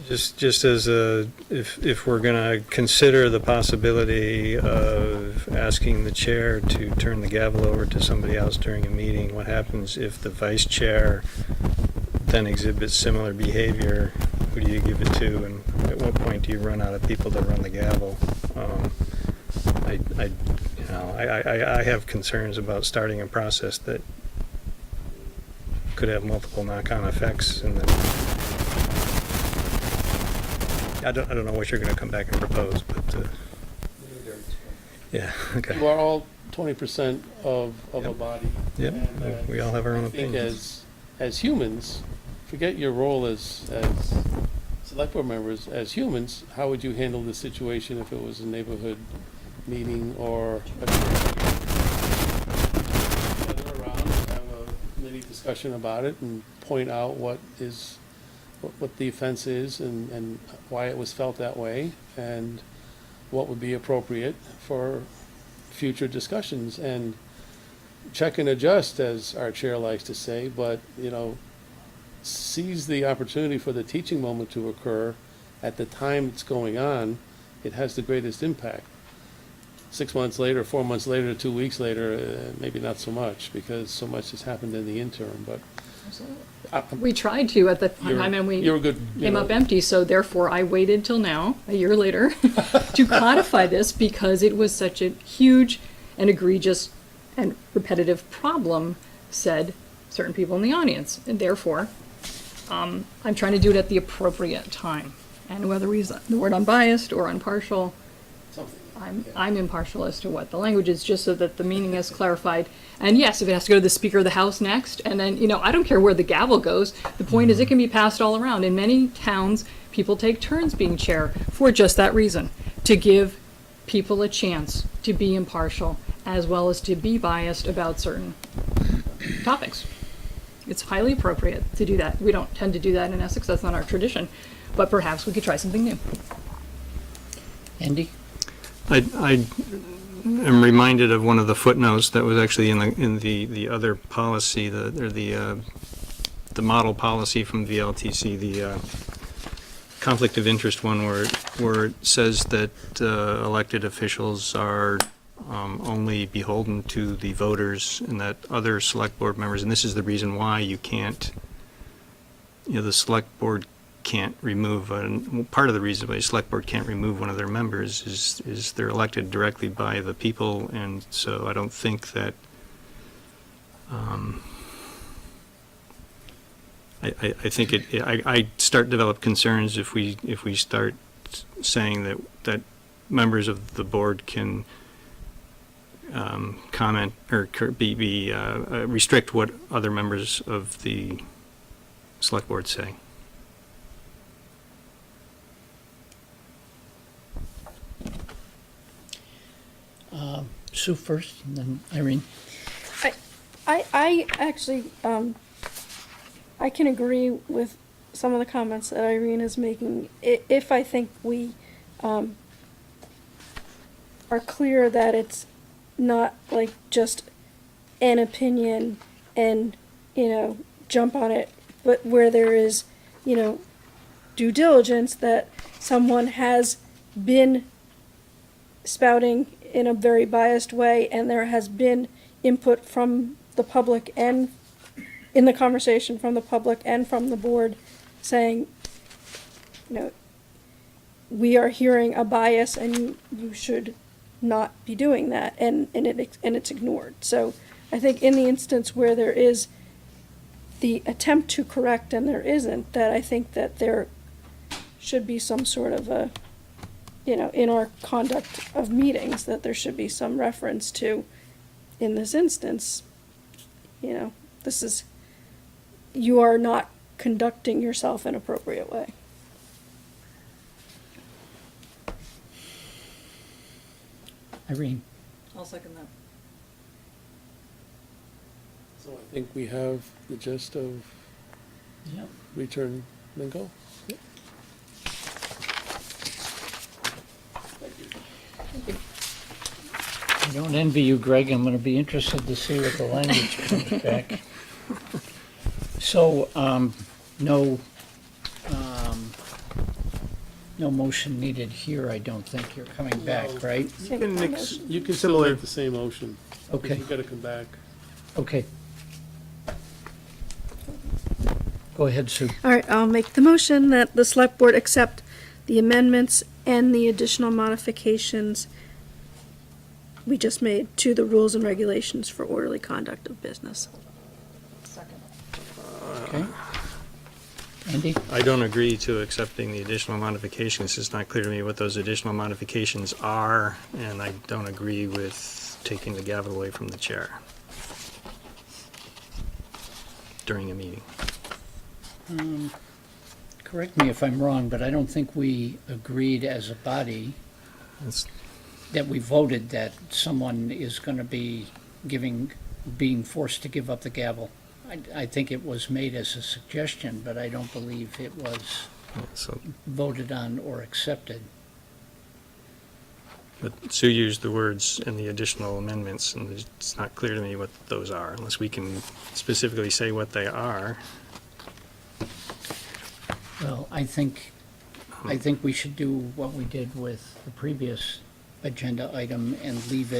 Just as if we're gonna consider the possibility of asking the chair to turn the gavel over to somebody else during a meeting, what happens if the vice chair then exhibits similar behavior? Who do you give it to, and at what point do you run out of people to run the gavel? I have concerns about starting a process that could have multiple knock-on effects, and then I don't know what you're going to come back and propose, but Yeah, okay. You are all 20% of a Yep. body. Yep, And, we all have our own I think opinions. as humans, forget your role as select board members, as humans, how would you handle the situation if it was a neighborhood meeting or a gather around and have a mini discussion about it and point out what the offense is and why it was felt that way and what would be appropriate for future discussions, and check and adjust, as our chair likes to say, but, seize the opportunity for the teaching moment to occur at the time it's going on. It has the greatest impact. 6 months later, 4 months later, 2 weeks later, maybe not so much, because so much has happened in the interim, but We tried to at the time, and we you're a good, came up empty, so therefore I waited till now, a year later, to codify this because it was such a huge and egregious and repetitive problem, said certain people in the audience. And therefore, I'm trying to do it at the appropriate time. And whether we use the word unbiased or impartial, something. I'm impartial as to what the language is, just so that the meaning is clarified. And yes, if it has to go to the Speaker of the House next, and then, I don't care where the gavel goes. The point is it can be passed all around. In many towns, people take turns being chair for just that reason, to give people a chance to be impartial as well as to be biased about certain topics. It's highly appropriate to do that. We don't tend to do that in Essex. That's not our tradition. But perhaps we could try something new. Andy? I am reminded of one of the footnotes that was actually in the other policy, the model policy from VLTC, the conflict of interest one, where it says that elected officials are only beholden to the voters, and that other select board members, and this is the reason why you can't, the select board can't remove, part of the reason why the select board can't remove one of their members is they're elected directly by the people, and so I don't think that, I think I start to develop concerns if we start saying that members of the board can comment or restrict what other members of the select board say. Sue first, and then Irene. I actually, I can agree with some of the comments that Irene is making. If I think we are clear that it's not like just an opinion and, jump on it, but where there is, due diligence that someone has been spouting in a very biased way, and there has been input from the public and in the conversation from the public and from the board saying, we are hearing a bias and you should not be doing that, and it's ignored. So I think in the instance where there is the attempt to correct and there isn't, that I think that there should be some sort of a, in our conduct of meetings, that there should be some reference to, in this instance, this is, you are not conducting yourself in an appropriate way. Irene? I'll second that. So I think we have the gist of Yep. return then go. I don't envy you, Greg. I'm going to be interested to see what the language comes back. So, no motion needed here, I don't think. You're coming back, No. right? You can You can still Similar. make the same motion. because Okay, You've got to come back. okay. Go ahead, Sue. All right, I'll make the motion that the select board accept the amendments and the additional modifications we just made to the rules and regulations for orderly conduct of business. Second. Okay. Andy? I don't agree to accepting the additional modifications. It's not clear to me what those additional modifications are, and I don't agree with taking the gavel away from the chair during a meeting. Correct me if I'm wrong, but I don't think we agreed as a body That's, that we voted that someone is going to be being forced to give up the gavel. I think it was made as a suggestion, but I don't believe it was so, voted on or accepted. but Sue used the words in the additional amendments, and it's not clear to me what those are, unless we can specifically say what they are. Well, I think we should do what we did with the previous agenda item and leave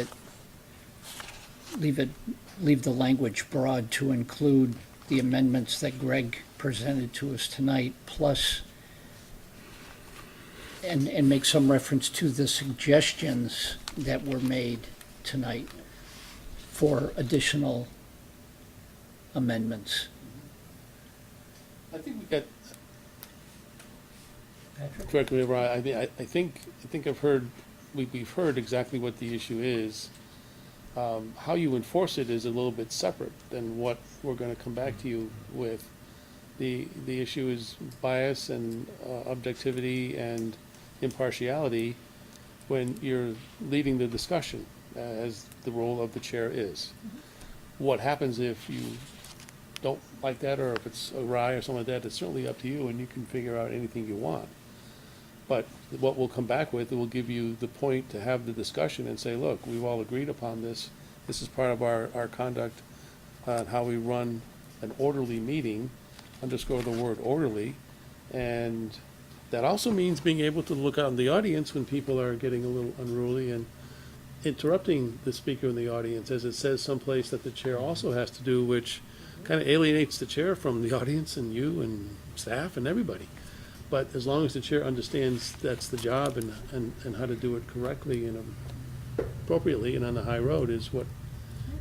the language broad to include the amendments that Greg presented to us tonight, plus, and make some reference to the suggestions that were made tonight for additional amendments. I think we got, correct me if I'm wrong, I think I've heard, we've heard exactly what the issue is. How you enforce it is a little bit separate than what we're gonna come back to you with. The issue is bias and objectivity and impartiality when you're leading the discussion, as the role of the chair is. What happens if you don't like that, or if it's awry or something like that, it's certainly up to you, and you can figure out anything you want. But what we'll come back with, it will give you the point to have the discussion and say, look, we've all agreed upon this. This is part of our conduct on how we run an orderly meeting, underscore the word orderly. And that also means being able to look out in the audience when people are getting a little unruly and interrupting the speaker in the audience, as it says someplace that the chair also has to do, which kind of alienates the chair from the audience and you and staff and everybody. But as long as the chair understands that's the job and how to do it correctly and appropriately and on the high road is what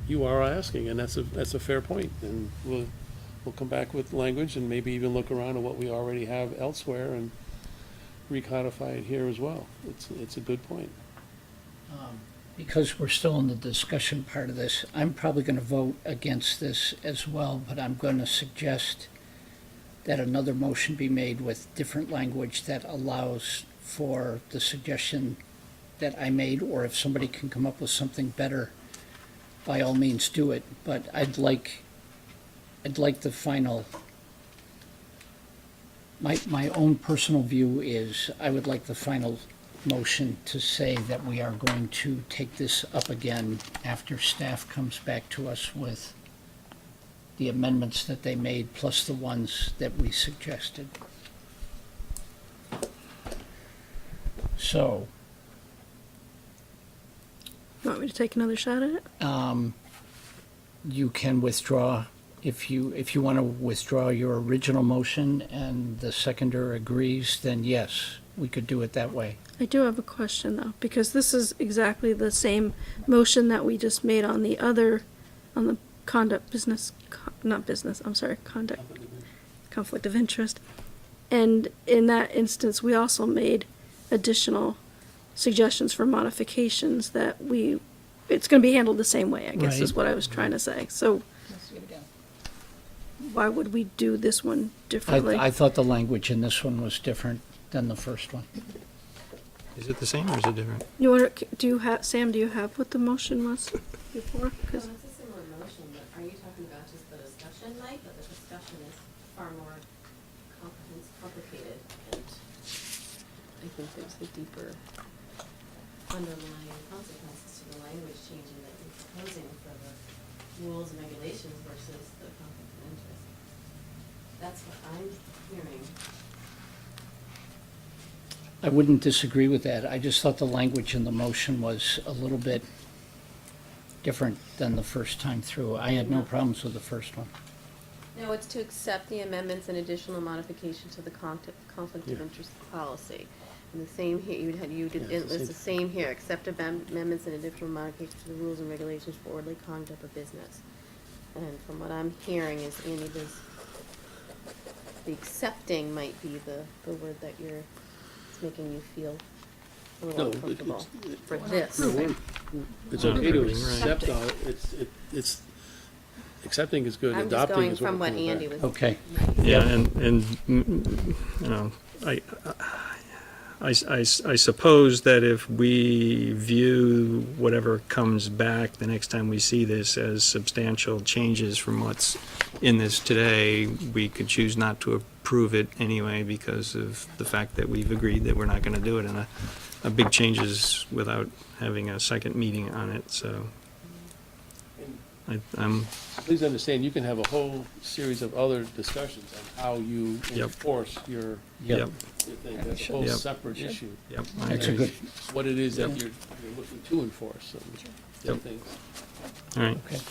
you are asking, and that's a fair point. And we'll come back with language and maybe even look around at what we already have elsewhere and recodify it here as well. It's a good point. Because we're still in the discussion part of this, I'm probably going to vote against this as well, but I'm going to suggest that another motion be made with different language that allows for the suggestion that I made, or if somebody can come up with something better, by all means do it. But I'd like the final, my own personal view is, I would like the final motion to say that we are going to take this up again after staff comes back to us with the amendments that they made, plus the ones that we suggested. So, Want me to take another shot at it? you can withdraw, if you want to withdraw your original motion and the seconder agrees, then yes, we could do it that way. I do have a question though, because this is exactly the same motion that we just made on the other, on the conduct conduct, conflict of interest. And in that instance, we also made additional suggestions for modifications that it's gonna be handled the same way, I guess, is Right. what I was trying to say. So why would we do this one differently? I thought the language in this one was different than the first one. Is it the same or is it different? You want to, do you have, Sam, do you have what the motion was before? 'Cause- It's a similar motion, but are you talking about just the discussion, Mike? But the discussion is far more complicated, and I think there's the deeper underlying consequences to the language changing that you're proposing for the rules and regulations versus the conflict of interest. That's what I'm hearing. I wouldn't disagree with that. I just thought the language in the motion was a little bit different than the first time through. I had no problems with the first one. No, it's to accept the amendments and additional modifications to the conflict of interest policy. And the same here, you did list the same here, accept amendments and additional modifications to the rules and regulations for orderly conduct of business. And from what I'm hearing is, Andy, the accepting might be the word that it's making you feel a little No, uncomfortable it's- for this. It's okay to Right. accept all, it's, accepting is good, I'm just adopting going is what from we're what coming Andy back. was. Okay. Yeah, you know, I suppose that if we view whatever comes back the next time we see this as substantial changes from what's in this today, we could choose not to approve it anyway because of the fact that we've agreed that we're not gonna do it in a big changes without having a second meeting on it, so I'm, Please understand, you can have a whole series of other discussions on how you Yep. enforce your yep, thing. That's a whole Yep. separate issue. yep. That's a good, What it is that Yep. you're looking to enforce and the Yep. things. All right. okay.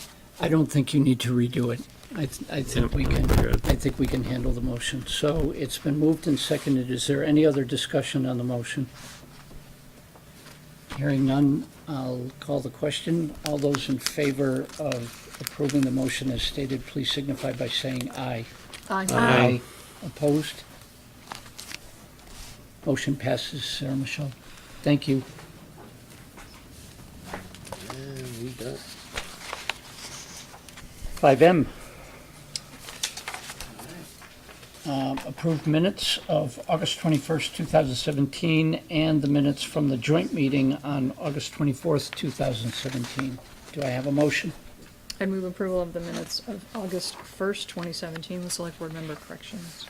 I don't think you need to redo it. I think Yep, we can, good. I think we can handle the motion. So it's been moved and seconded. Is there any other discussion on the motion? Hearing none, I'll call the question. All those in favor of approving the motion as stated, please signify by saying aye. Aye. Opposed? Motion passes, Sarah Michelle. Thank you. And we done. 5M. Approved minutes of August 21st, 2017, and the minutes from the joint meeting on August 24th, 2017. Do I have a motion? I'd move approval of the minutes of August 1st, 2017, with select board member corrections.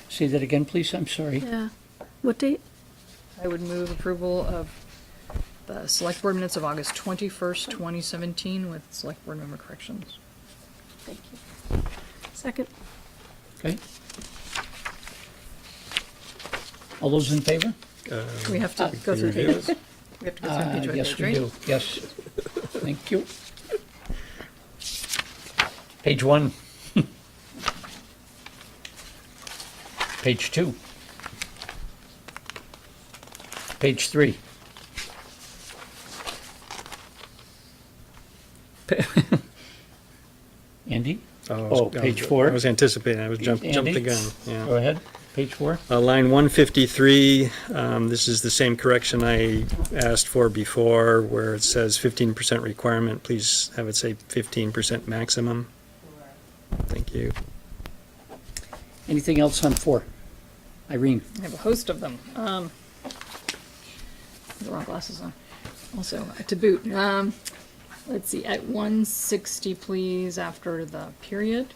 Say that again, please, I'm sorry. Yeah. What date? I would move approval of the select board minutes of August 21st, 2017, with select board member corrections. Thank you. Second. Okay. All those in favor? We have to go through pages. We have to go through page by page, Yes, we right? do, yes. Thank you. Page 1. Page 2. Page 3. Andy? Oh, page 4. I was anticipating, I was jumped the Andy? gun, yeah. Go ahead, page 4. Line 153, this is the same correction I asked for before, where it says 15% requirement, please have it say 15% maximum. Thank you. Anything else on 4? Irene? I have a host of them. The wrong glasses on. Also, to boot. Let's see, at 160, please, after the period.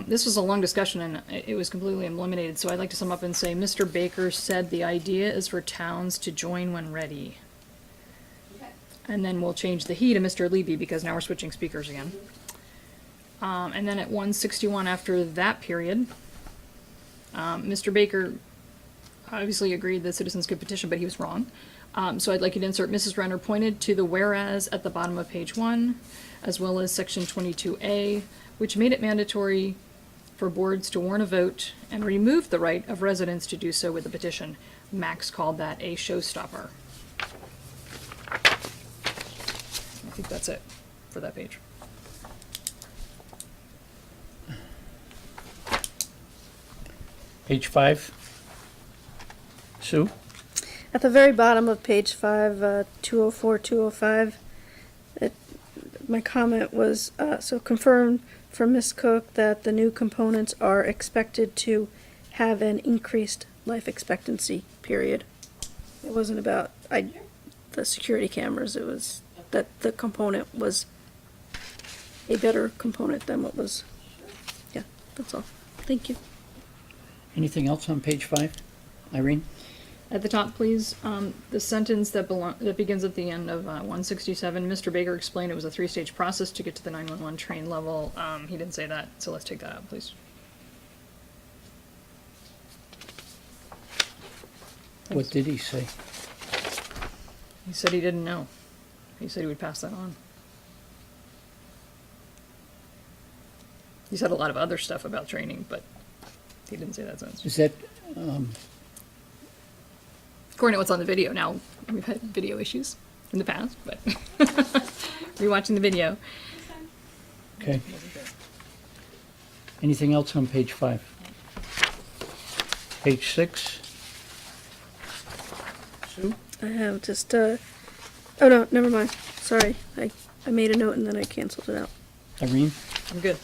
This was a long discussion and it was completely eliminated, so I'd like to sum up and say, Mr. Baker said the idea is for towns to join when ready. And then we'll change the he to Mr. Levy because now we're switching speakers again. And then at 161 after that period, Mr. Baker obviously agreed that citizens could petition, but he was wrong. So I'd like you to insert Mrs. Renner pointed to the whereas at the bottom of page 1, as well as section 22A, which made it mandatory for boards to warn a vote and remove the right of residents to do so with a petition. Max called that a showstopper. I think that's it for that page. Page 5. Sue? At the very bottom of page 5, 204, 205, my comment was, so confirmed from Ms. Cook that the new components are expected to have an increased life expectancy period. It wasn't about the security cameras, it was that the component was a better component than what was, yeah, that's all. Thank you. Anything else on page 5? Irene? At the top, please, the sentence that begins at the end of 167, Mr. Baker explained it was a 3-stage process to get to the 911 train level. He didn't say that, so let's take that out, please. What did he say? He said he didn't know. He said he would pass that on. He said a lot of other stuff about training, but he didn't say that sentence. Is that, According to what's on the video, now we've had video issues in the past, but rewatching the video. okay. Anything else on page 5? Page 6? Sue? I have just, oh no, never mind. Sorry. I made a note and then I canceled it out. Irene? I'm good.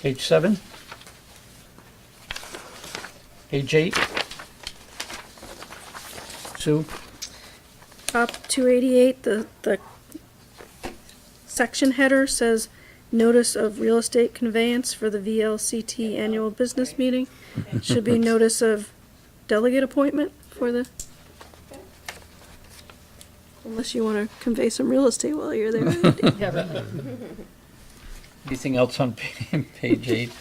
Page 7? Page 8? Sue? Top 288, the section header says notice of real estate conveyance for the VLCT annual business meeting. Should be notice of delegate appointment for the, unless you want to convey some real estate while you're there. Yeah, right. Anything else on page 8?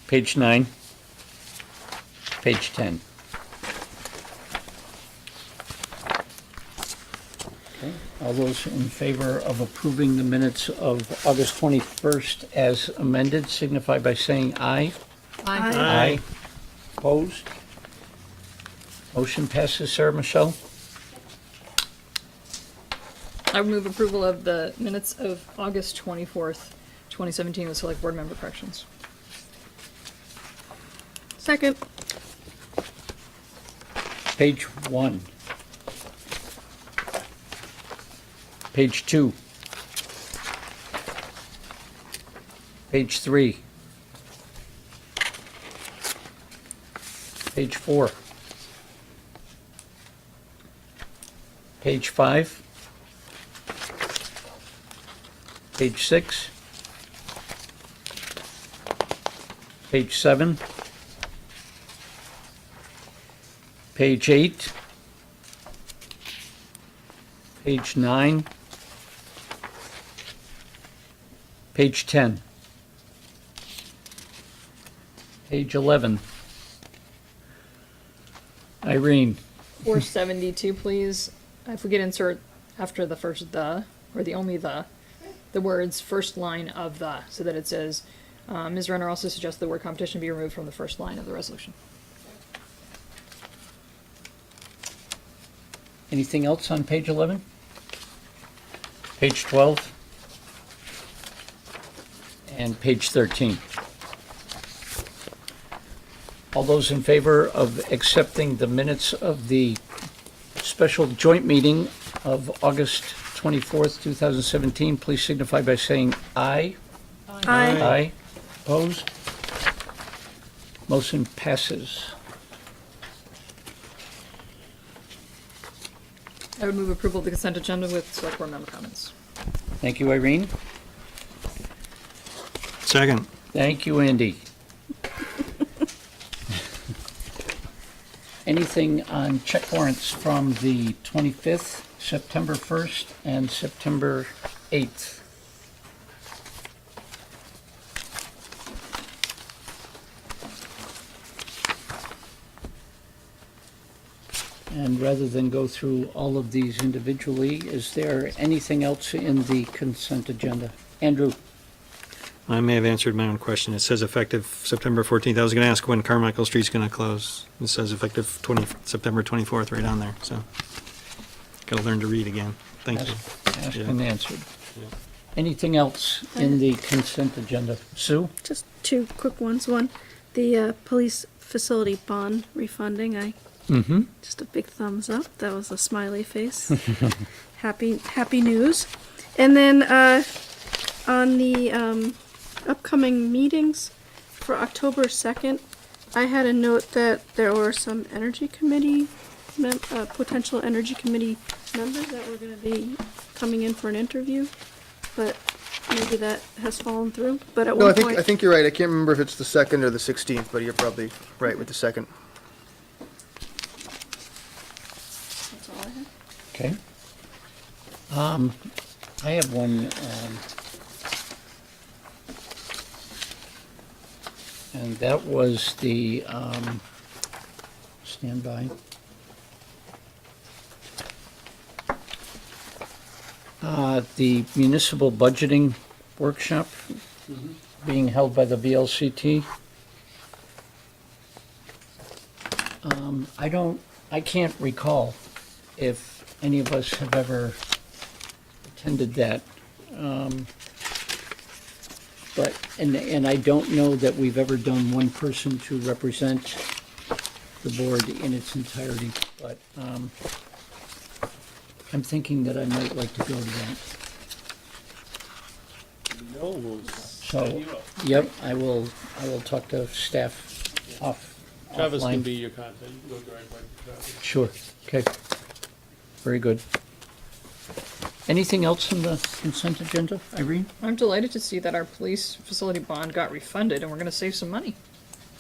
Page 9? Page 10? Okay. All those in favor of approving the minutes of August 21st as amended signify by saying aye. Aye. Opposed? Motion passes, Sarah Michelle. I would move approval of the minutes of August 24th, 2017 with select board member corrections. Second. Page 1. Page 2. Page 3. Page 4. Page 5. Page 6. Page 7. Page 8. Page 9. Page 10. Page 11. Irene, 472, please. If we could insert after the first the, or the only the words first line of the, so that it says, Ms. Renner also suggests the word competition be removed from the first line of the resolution. anything else on page 11? Page 12? And page 13. All those in favor of accepting the minutes of the special joint meeting of August 24th, 2017, please signify by saying aye. Aye. Aye. Opposed? Motion passes. I would move approval of the consent agenda with select board member comments. Thank you, Irene. Second. Thank you, Andy. Anything on check warrants from the 25th, September 1st, and September 8th? And rather than go through all of these individually, is there anything else in the consent agenda? Andrew? I may have answered my own question. It says effective September 14th. I was going to ask when Carmichael Street's going to close. It says effective September 24th right on there, so. Got to learn to read again. Thank you. Asked Yeah. and answered. Yeah. Anything else in the consent agenda? Sue? Just two quick ones. One, the police facility bond refunding. Mm-hmm. Just a big thumbs up. That was a smiley face. Happy news. And then on the upcoming meetings for October 2nd, I had a note that there were some energy committee, potential energy committee members that were going to be coming in for an interview, but maybe that has fallen through. But at No, one point, I think you're right. I can't remember if it's the 2nd or the 16th, but you're probably right with the 2nd. that's all I have. Okay. I have one, and that was the, stand by. The municipal budgeting workshop being held by the VLCT. I can't recall if any of us have ever attended that. But, and I don't know that we've ever done one person to represent the board in its entirety, but I'm thinking that I might like to go to that. No, we'll So, set you up. yep, I will talk to staff Travis can offline. be your contact, you can go direct line to Travis. Sure, okay. Very good. Anything else on the consent agenda, Irene? I'm delighted to see that our police facility bond got refunded and we're gonna save some money.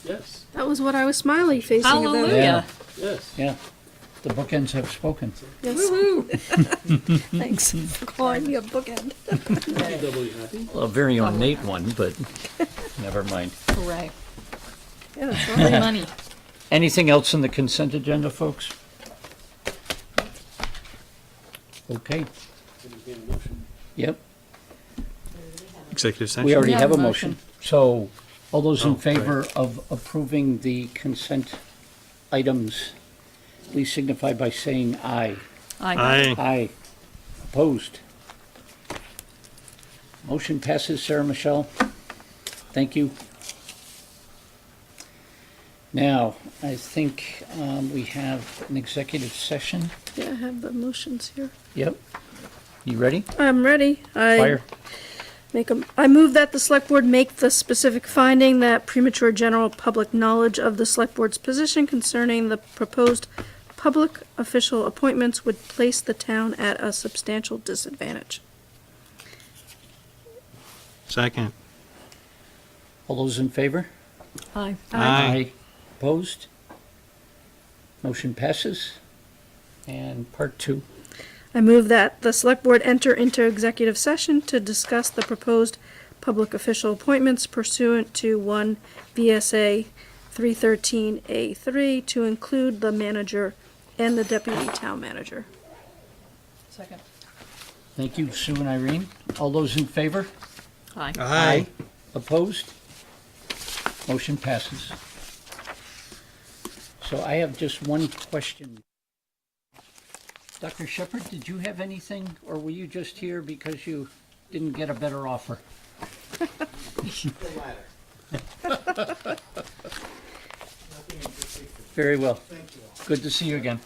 Yes, That was what I was smiley facing about. Hallelujah. yes. Yeah, the bookends have spoken. Yes. Woo-hoo. Thanks for calling me a bookend. Doubly happy. A very ornate one, but never mind. Hooray. Yeah, that's Free right. money. Anything else in the consent agenda, folks? Okay, Entertain a motion. yep, Executive session. we already We have a motion. So, all those in Oh, favor of approving the consent items, please signify by saying aye. Aye. Aye. Opposed? Motion passes, Sarah Michelle. Thank you. Now, I think we have an executive session. Yeah, I have the motions here. Yep. You ready? I'm ready. Fire. I move that the select board make the specific finding that premature general public knowledge of the select board's position concerning the proposed public official appointments would place the town at a substantial disadvantage. Second. All those in favor? Aye. Aye. Opposed? Motion passes. And part two. I move that the select board enter into executive session to discuss the proposed public official appointments pursuant to 1 VSA 313A3 to include the manager and the deputy town manager. Second. Thank you, Sue and Irene. All those in favor? Aye. Aye. Opposed? Motion passes. So I have just one question. Dr. Shepherd, did you have anything, or were you just here because you didn't get a better offer? Very well. Thank you all. Good to see you again.